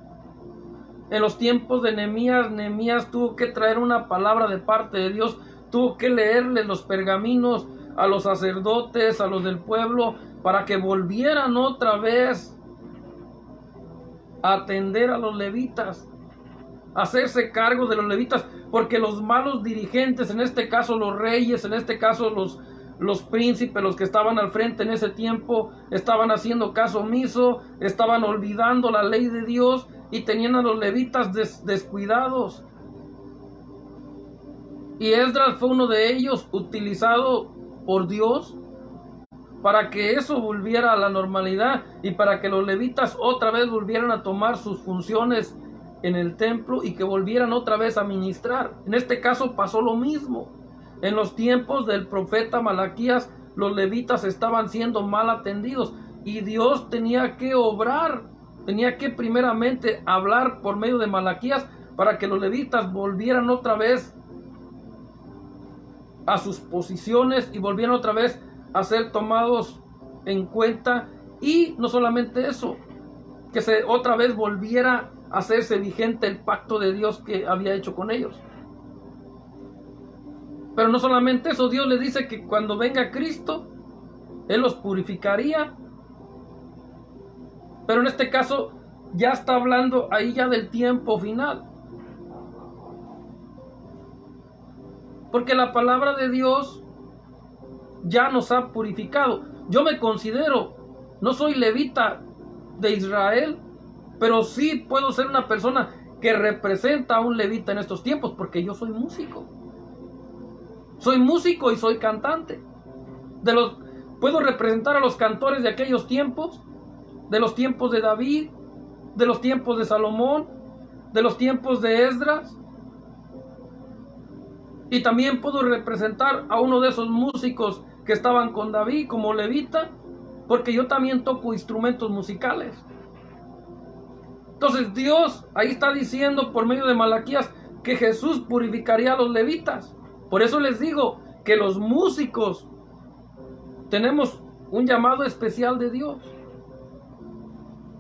En los tiempos de Nehemías tuvo que traer una palabra de parte de Dios, tuvo que leerle los pergaminos a los sacerdotes, a los del pueblo, para que volvieran otra vez a atender a los levitas, a hacerse cargo de los levitas, porque los malos dirigentes, en este caso los reyes, en este caso los príncipes, los que estaban al frente en ese tiempo, estaban haciendo caso omiso, estaban olvidando la ley de Dios y tenían a los levitas descuidados. Y Esdras fue uno de ellos, utilizado por Dios para que eso volviera a la normalidad y para que los levitas otra vez volvieran a tomar sus funciones en el templo y que volvieran otra vez a ministrar. En este caso pasó lo mismo. En los tiempos del profeta Malaquías, los levitas estaban siendo mal atendidos y Dios tenía que obrar, tenía que primeramente hablar por medio de Malaquías para que los levitas volvieran otra vez a sus posiciones y volvieran otra vez a ser tomados en cuenta. Y no solamente eso, que otra vez volviera a hacerse vigente el pacto de Dios que había hecho con ellos. Pero no solamente eso, Dios le dice que cuando venga Cristo, Él los purificaría. Pero en este caso ya está hablando ahí ya del tiempo final. Porque la palabra de Dios ya nos ha purificado. Yo me considero, no soy levita de Israel, pero sí puedo ser una persona que representa a un levita en estos tiempos, porque yo soy músico. Soy músico y soy cantante. Puedo representar a los cantores de aquellos tiempos, de los tiempos de David, de los tiempos de Salomón, de los tiempos de Esdras. Y también puedo representar a uno de esos músicos que estaban con David como levita, porque yo también toco instrumentos musicales. Entonces Dios ahí está diciendo por medio de Malaquías que Jesús purificaría a los levitas. Por eso les digo que los músicos tenemos un llamado especial de Dios.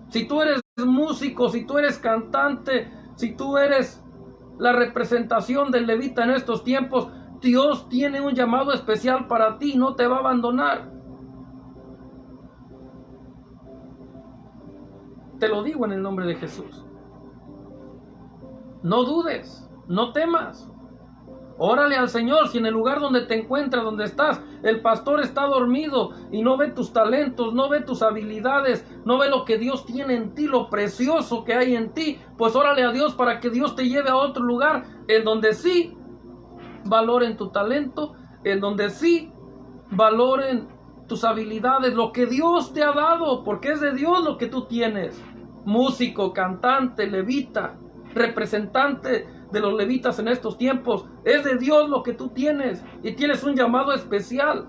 Si tú eres músico, si tú eres cantante, si tú eres la representación del levita en estos tiempos, Dios tiene un llamado especial para ti, no te va a abandonar. Te lo digo en el nombre de Jesús. No dudes, no temas. Órale al Señor. Si en el lugar donde te encuentras, donde estás, el pastor está dormido y no ve tus talentos, no ve tus habilidades, no ve lo que Dios tiene en ti, lo precioso que hay en ti, pues órale a Dios para que Dios te lleve a otro lugar en donde sí valoren tu talento, en donde sí valoren tus habilidades, lo que Dios te ha dado, porque es de Dios lo que tú tienes. Músico, cantante, levita, representante de los levitas en estos tiempos, es de Dios lo que tú tienes y tienes un llamado especial.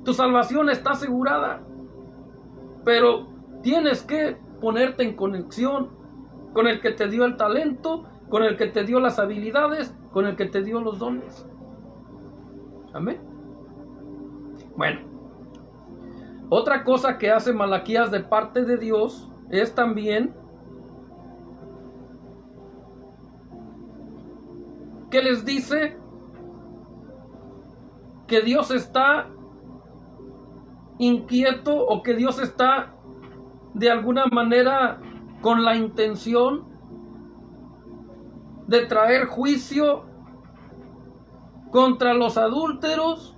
Tu salvación está asegurada, pero tienes que ponerte en conexión con el que te dio el talento, con el que te dio las habilidades, con el que te dio los dones. Amén. Bueno, otra cosa que hace Malaquías de parte de Dios es también que les dice que Dios está inquieto o que Dios está de alguna manera con la intención de traer juicio contra los adúlteros,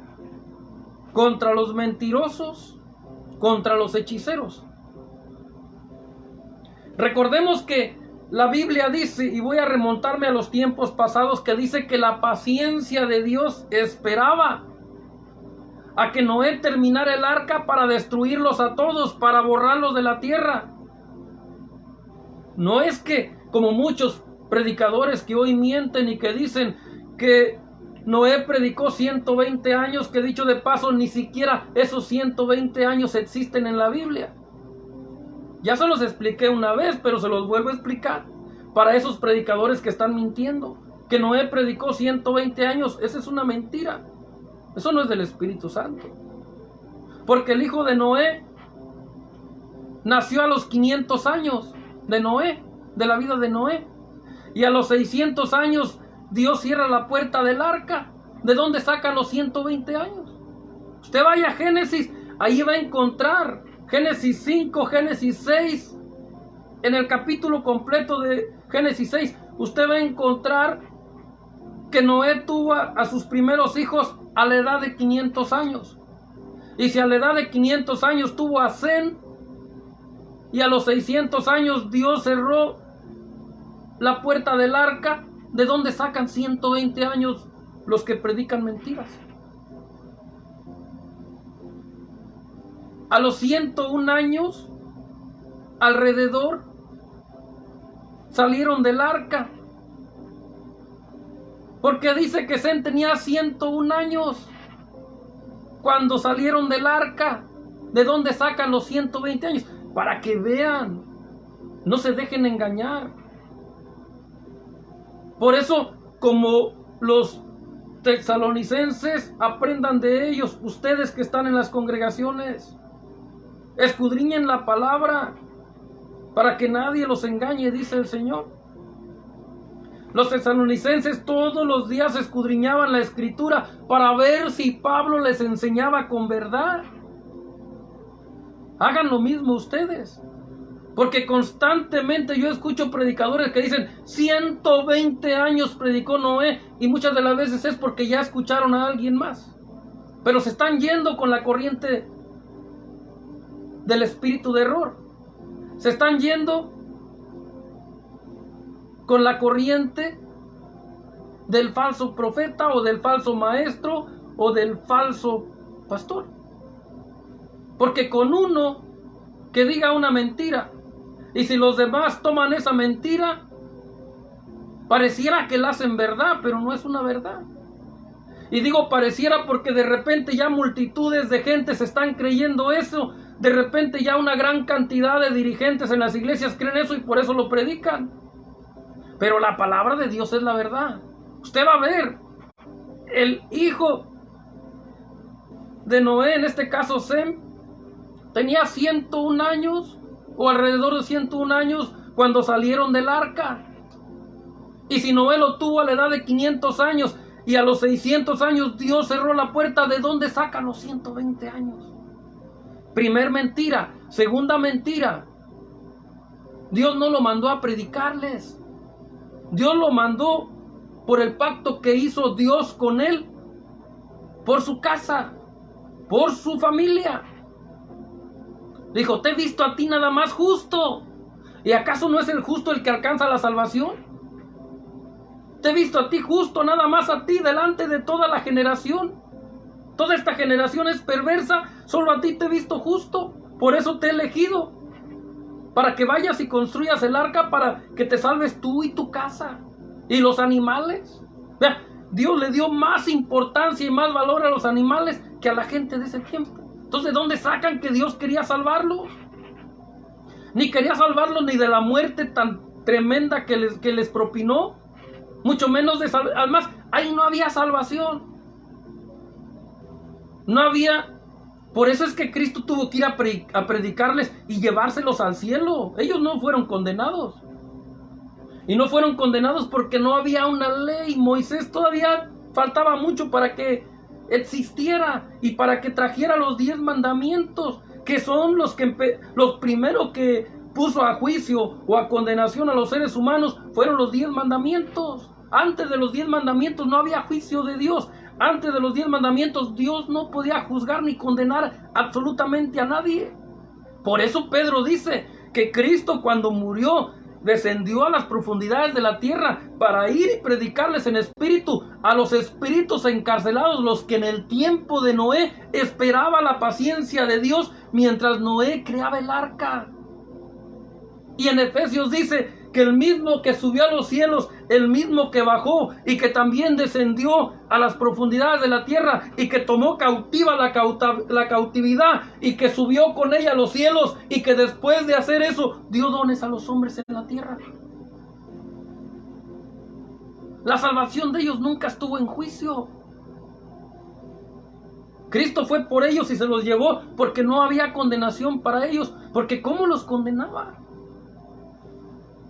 contra los mentirosos, contra los hechiceros. Recordemos que la Biblia dice, y voy a remontarme a los tiempos pasados, que dice que la paciencia de Dios esperaba a que Noé terminara el arca para destruirlos a todos, para borrarlos de la tierra. No es que, como muchos predicadores que hoy mienten y que dicen que Noé predicó 120 años, que dicho de paso, ni siquiera esos 120 años existen en la Biblia. Ya se los expliqué una vez, pero se los vuelvo a explicar para esos predicadores que están mintiendo, que Noé predicó 120 años. Esa es una mentira. Eso no es del Espíritu Santo. Porque el hijo de Noé nació a los 500 años de Noé, de la vida de Noé. Y a los 600 años Dios cierra la puerta del arca. ¿De dónde sacan los 120 años? Usted vaya a Génesis, ahí va a encontrar Génesis 5, Génesis 6. En el capítulo completo de Génesis 6, usted va a encontrar que Noé tuvo a sus primeros hijos a la edad de 500 años. Y si a la edad de 500 años tuvo a Sem, y a los 600 años Dios cerró la puerta del arca, ¿de dónde sacan 120 años los que predican mentiras? A los 101 años, alrededor, salieron del arca. Porque dice que Sem tenía 101 años cuando salieron del arca. ¿De dónde sacan los 120 años? Para que vean, no se dejen engañar. Por eso, como los tesalonicenses, aprendan de ellos, ustedes que están en las congregaciones, escudriñen la palabra para que nadie los engañe, dice el Señor. Los tesalonicenses todos los días escudriñaban la escritura para ver si Pablo les enseñaba con verdad. Hagan lo mismo ustedes, porque constantemente yo escucho predicadores que dicen 120 años predicó Noé, y muchas de las veces es porque ya escucharon a alguien más, pero se están yendo con la corriente del espíritu de error. Se están yendo con la corriente del falso profeta o del falso maestro o del falso pastor. Porque con uno que diga una mentira, y si los demás toman esa mentira, pareciera que la hacen verdad, pero no es una verdad. Y digo pareciera porque de repente ya multitudes de gente se están creyendo eso. De repente ya una gran cantidad de dirigentes en las iglesias creen eso y por eso lo predican. Pero la palabra de Dios es la verdad. Usted va a ver, el hijo de Noé, en este caso Sem, tenía 101 años o alrededor de 101 años cuando salieron del arca. Y si Noé lo tuvo a la edad de 500 años y a los 600 años Dios cerró la puerta, ¿de dónde sacan los 120 años? Primer mentira. Segunda mentira, Dios no lo mandó a predicarles. Dios lo mandó por el pacto que hizo Dios con él, por su casa, por su familia. Dijo, te he visto a ti nada más justo. ¿Y acaso no es el justo el que alcanza la salvación? Te he visto a ti justo, nada más a ti, delante de toda la generación. Toda esta generación es perversa, solo a ti te he visto justo. Por eso te he elegido, para que vayas y construyas el arca, para que te salves tú y tu casa. Y los animales. Vea, Dios le dio más importancia y más valor a los animales que a la gente de ese tiempo. Entonces, ¿de dónde sacan que Dios quería salvarlos? Ni quería salvarlos ni de la muerte tan tremenda que les propinó, mucho menos de además, ahí no había salvación. No había. Por eso es que Cristo tuvo que ir a predicarles y llevárselos al cielo. Ellos no fueron condenados. Y no fueron condenados porque no había una ley. Moisés todavía faltaba mucho para que existiera y para que trajera los 10 mandamientos, que son los primeros que puso a juicio o a condenación a los seres humanos. Fueron los 10 mandamientos. Antes de los 10 mandamientos no había juicio de Dios. Antes de los 10 mandamientos Dios no podía juzgar ni condenar absolutamente a nadie. Por eso Pedro dice que Cristo, cuando murió, descendió a las profundidades de la tierra para ir y predicarles en espíritu a los espíritus encarcelados, los que en el tiempo de Noé esperaba la paciencia de Dios mientras Noé creaba el arca. Y en Efesios dice que el mismo que subió a los cielos, el mismo que bajó y que también descendió a las profundidades de la tierra y que tomó cautiva la cautividad y que subió con ella a los cielos y que después de hacer eso dio dones a los hombres en la tierra. La salvación de ellos nunca estuvo en juicio. Cristo fue por ellos y se los llevó porque no había condenación para ellos. Porque ¿cómo los condenaba?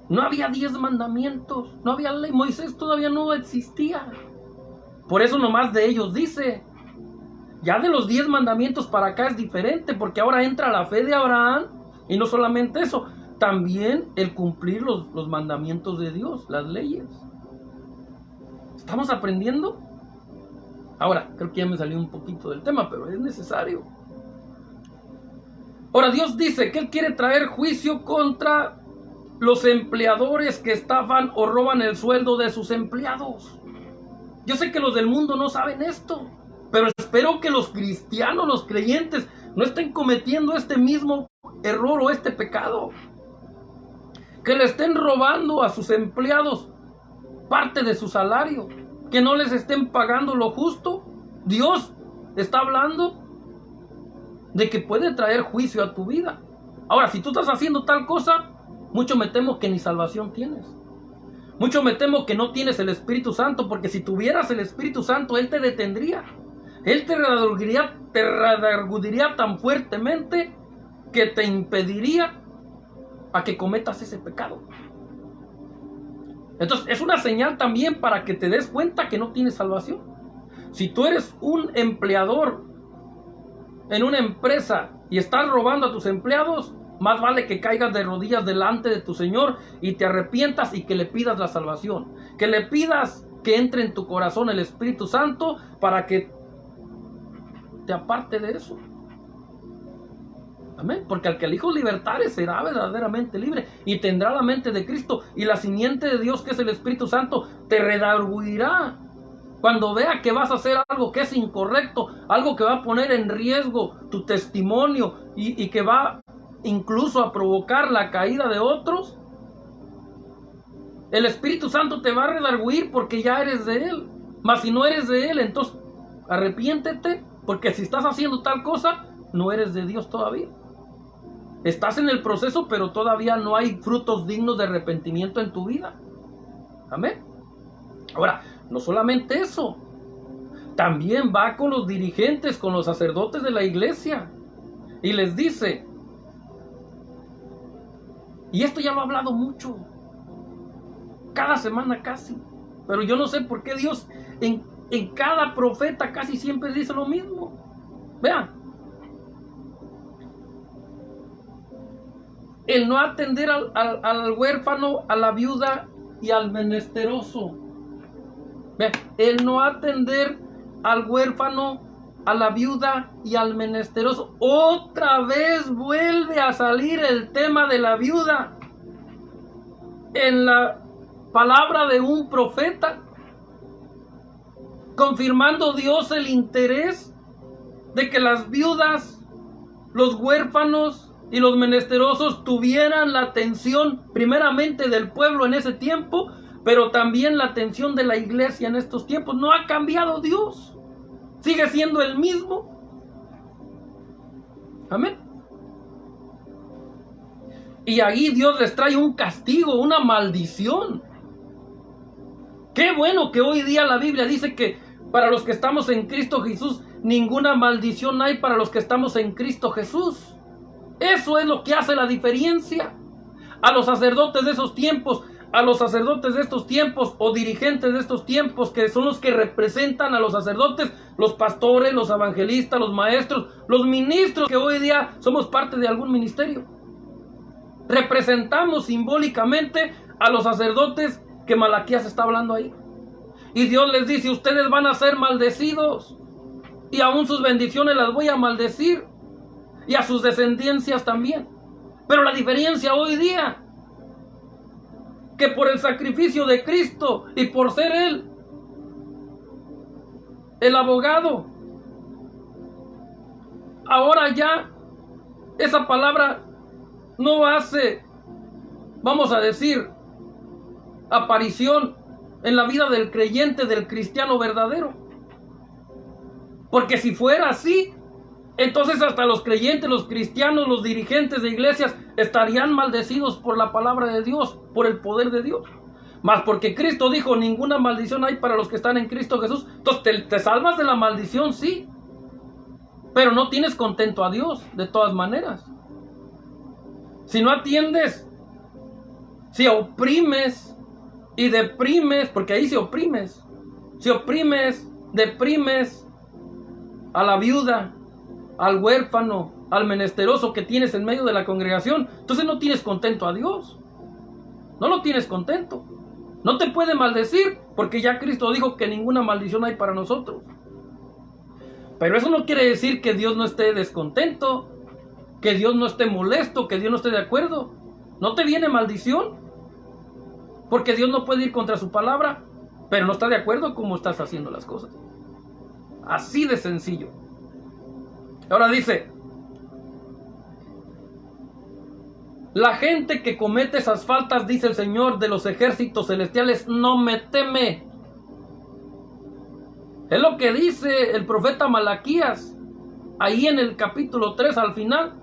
No había 10 mandamientos, no había ley. Moisés todavía no existía. Por eso nomás de ellos dice. Ya de los 10 mandamientos para acá es diferente, porque ahora entra la fe de Abraham. Y no solamente eso, también el cumplir los mandamientos de Dios, las leyes. ¿Estamos aprendiendo? Ahora, creo que ya me salió un poquito del tema, pero es necesario. Ahora, Dios dice que Él quiere traer juicio contra los empleadores que estafan o roban el sueldo de sus empleados. Yo sé que los del mundo no saben esto, pero espero que los cristianos, los creyentes, no estén cometiendo este mismo error o este pecado. Que le estén robando a sus empleados parte de su salario, que no les estén pagando lo justo. Dios está hablando de que puede traer juicio a tu vida. Ahora, si tú estás haciendo tal cosa, mucho me temo que ni salvación tienes. Mucho me temo que no tienes el Espíritu Santo, porque si tuvieras el Espíritu Santo, Él te detendría. Él te redarguiría tan fuertemente que te impediría a que cometas ese pecado. Entonces, es una señal también para que te des cuenta que no tienes salvación. Si tú eres un empleador en una empresa y estás robando a tus empleados, más vale que caigas de rodillas delante de tu Señor y te arrepientas y que le pidas la salvación. Que le pidas que entre en tu corazón el Espíritu Santo para que te aparte de eso. Amén. Porque al que el Hijo libertare será verdaderamente libre y tendrá la mente de Cristo, y la simiente de Dios, que es el Espíritu Santo, te redarguirá cuando vea que vas a hacer algo que es incorrecto, algo que va a poner en riesgo tu testimonio y que va incluso a provocar la caída de otros. El Espíritu Santo te va a redarguir porque ya eres de Él. Mas si no eres de Él, entonces arrepiéntete, porque si estás haciendo tal cosa, no eres de Dios todavía. Estás en el proceso, pero todavía no hay frutos dignos de arrepentimiento en tu vida. Amén. Ahora, no solamente eso, también va con los dirigentes, con los sacerdotes de la iglesia, y les dice, y esto ya lo he hablado mucho, cada semana casi, pero yo no sé por qué Dios en cada profeta casi siempre dice lo mismo. Vean, el no atender al huérfano, a la viuda y al menesteroso. Vean, el no atender al huérfano, a la viuda y al menesteroso. Otra vez vuelve a salir el tema de la viuda en la palabra de un profeta, confirmando Dios el interés de que las viudas, los huérfanos y los menesterosos tuvieran la atención primeramente del pueblo en ese tiempo, pero también la atención de la iglesia en estos tiempos. No ha cambiado Dios, sigue siendo el mismo. Amén. Y ahí Dios les trae un castigo, una maldición. Qué bueno que hoy día la Biblia dice que para los que estamos en Cristo Jesús, ninguna maldición hay para los que estamos en Cristo Jesús. Eso es lo que hace la diferencia. A los sacerdotes de esos tiempos, a los sacerdotes de estos tiempos o dirigentes de estos tiempos, que son los que representan a los sacerdotes, los pastores, los evangelistas, los maestros, los ministros, que hoy día somos parte de algún ministerio. Representamos simbólicamente a los sacerdotes que Malaquías está hablando ahí. Y Dios les dice, ustedes van a ser maldecidos, y aún sus bendiciones las voy a maldecir, y a sus descendencias también. Pero la diferencia hoy día, que por el sacrificio de Cristo y por ser Él el abogado, ahora ya esa palabra no hace, vamos a decir, aparición en la vida del creyente, del cristiano verdadero. Porque si fuera así, entonces hasta los creyentes, los cristianos, los dirigentes de iglesias estarían maldecidos por la palabra de Dios, por el poder de Dios. Mas porque Cristo dijo, ninguna maldición hay para los que están en Cristo Jesús. Entonces te salvas de la maldición, sí, pero no tienes contento a Dios de todas maneras. Si no atiendes, si oprimes y deprimes, porque ahí si oprimes, deprimes a la viuda, al huérfano, al menesteroso que tienes en medio de la congregación, entonces no tienes contento a Dios. No lo tienes contento. No te puede maldecir, porque ya Cristo dijo que ninguna maldición hay para nosotros. Pero eso no quiere decir que Dios no esté descontento, que Dios no esté molesto, que Dios no esté de acuerdo. No te viene maldición, porque Dios no puede ir contra su palabra, pero no está de acuerdo cómo estás haciendo las cosas. Así de sencillo. Ahora dice, la gente que comete esas faltas, dice el Señor de los ejércitos celestiales, no me teme. Es lo que dice el profeta Malaquías, ahí en el capítulo 3 al final.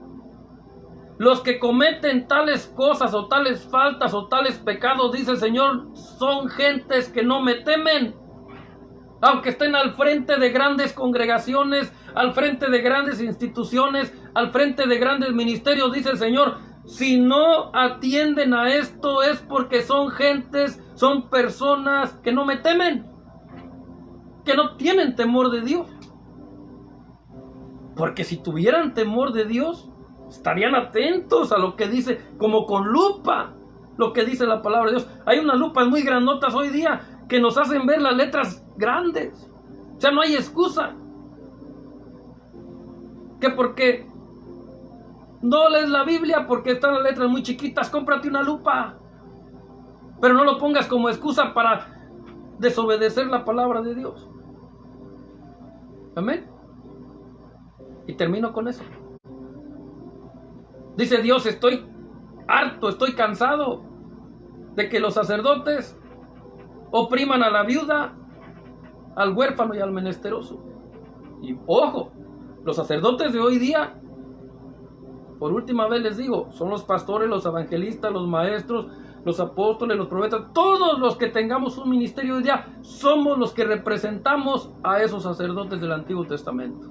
Los que cometen tales cosas o tales faltas o tales pecados, dice el Señor, son gentes que no me temen. Aunque estén al frente de grandes congregaciones, al frente de grandes instituciones, al frente de grandes ministerios, dice el Señor, si no atienden a esto es porque son gentes, son personas que no me temen, que no tienen temor de Dios. Porque si tuvieran temor de Dios, estarían atentos a lo que dice, como con lupa, lo que dice la palabra de Dios. Hay unas lupas muy grandotas hoy día que nos hacen ver las letras grandes. O sea, no hay excusa. Que porque no lees la Biblia, porque están las letras muy chiquitas, cómprate una lupa. Pero no lo pongas como excusa para desobedecer la palabra de Dios. Amén. Y termino con eso. Dice Dios, estoy harto, estoy cansado de que los sacerdotes opriman a la viuda, al huérfano y al menesteroso. Y ojo, los sacerdotes de hoy día, por última vez les digo, son los pastores, los evangelistas, los maestros, los apóstoles, los profetas, todos los que tengamos un ministerio hoy día, somos los que representamos a esos sacerdotes del Antiguo Testamento.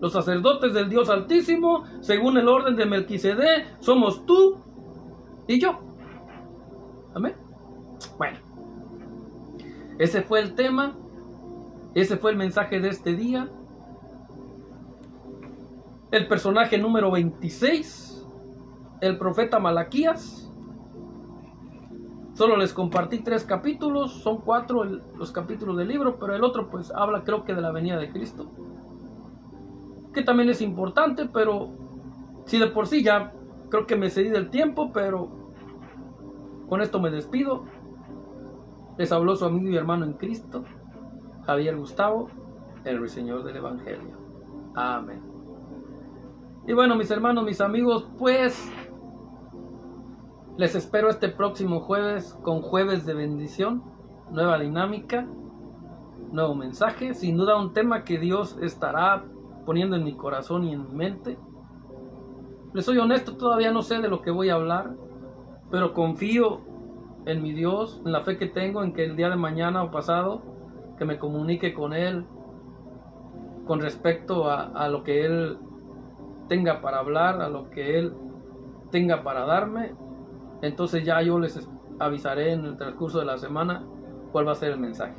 Los sacerdotes del Dios Altísimo, según el orden de Melquisedec, somos tú y yo. Amén. Bueno, ese fue el tema, ese fue el mensaje de este día. El personaje número 26, el profeta Malaquías. Solo les compartí 3 capítulos, son 4 los capítulos del libro, pero el otro pues habla creo que de la venida de Cristo, que también es importante, pero si de por sí ya creo que me excedí del tiempo, pero con esto me despido. Les habló su amigo y hermano en Cristo, Javier Gustavo, el ruiseñor del Evangelio. Amén. Y bueno, mis hermanos, mis amigos, pues les espero este próximo jueves con Jueves de Bendición, nueva dinámica, nuevo mensaje, sin duda un tema que Dios estará poniendo en mi corazón y en mi mente. Les soy honesto, todavía no sé de lo que voy a hablar, pero confío en mi Dios, en la fe que tengo, en que el día de mañana o pasado, que me comunique con Él con respecto a lo que Él tenga para hablar, a lo que Él tenga para darme. Entonces ya yo les avisaré en el transcurso de la semana cuál va a ser el mensaje.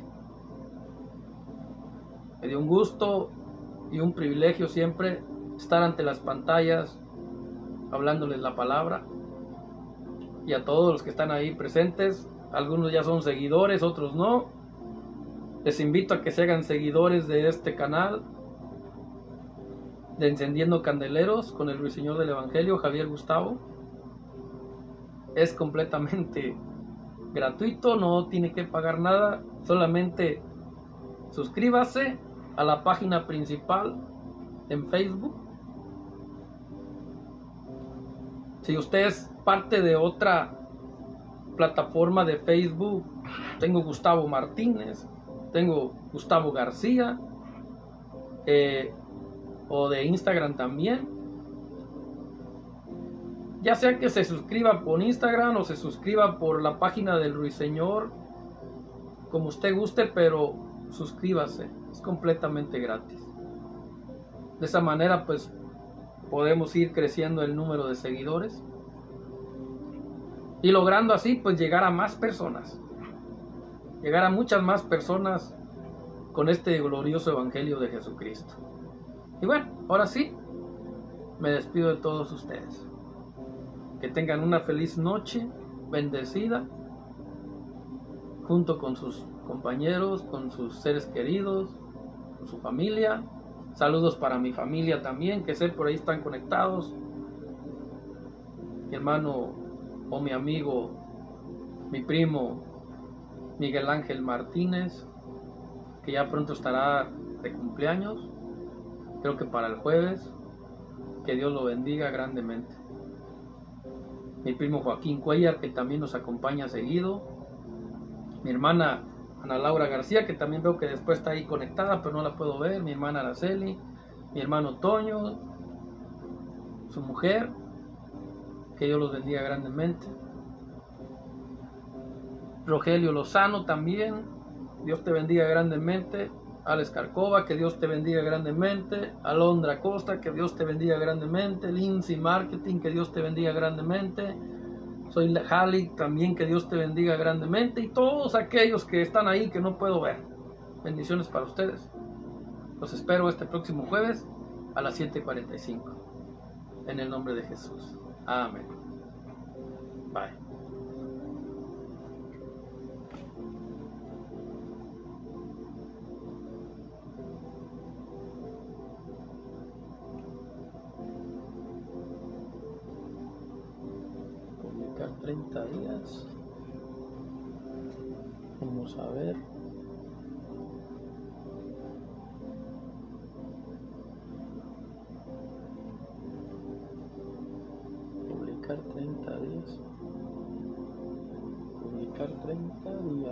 Me dio un gusto y un privilegio siempre estar ante las pantallas hablándoles la palabra, y a todos los que están ahí presentes, algunos ya son seguidores, otros no. Les invito a que se hagan seguidores de este canal de Encendiendo Candeleros con el Ruiseñor del Evangelio, Javier Gustavo. Es completamente gratuito, no tiene que pagar nada, solamente suscríbase a la página principal en Facebook. Si usted es parte de otra plataforma de Facebook, tengo Gustavo Martínez, tengo Gustavo García, o de Instagram también. Ya sea que se suscriba por Instagram o se suscriba por la página del Ruiseñor, como usted guste, pero suscríbase, es completamente gratis. De esa manera pues podemos ir creciendo el número de seguidores y logrando así pues llegar a más personas, llegar a muchas más personas con este glorioso evangelio de Jesucristo. Y bueno, ahora sí, me despido de todos ustedes. Que tengan una feliz noche, bendecida, junto con sus compañeros, con sus seres queridos, con su familia. Saludos para mi familia también, que sé por ahí están conectados. Mi hermano o mi amigo, mi primo Miguel Ángel Martínez, que ya pronto estará de cumpleaños, creo que para el jueves. Que Dios lo bendiga grandemente. Mi primo Joaquín Cuellar, que también nos acompaña seguido. Mi hermana Ana Laura García, que también veo que después está ahí conectada, pero no la puedo ver. Mi hermana Araceli, mi hermano Toño, su mujer, que Dios los bendiga grandemente. Rogelio Lozano también, Dios te bendiga grandemente. Alex Carcova, que Dios te bendiga grandemente. Alondra Costa, que Dios te bendiga grandemente. Lindsay Marketing, que Dios te bendiga grandemente. Soy Halik, también que Dios te bendiga grandemente. Y todos aquellos que están ahí que no puedo ver. Bendiciones para ustedes. Los espero este próximo jueves a las 7:45. En el nombre de Jesús. Amén. Bye. Publicar 30 días. Vamos a ver. Publicar 30 días. Publicar 30 días.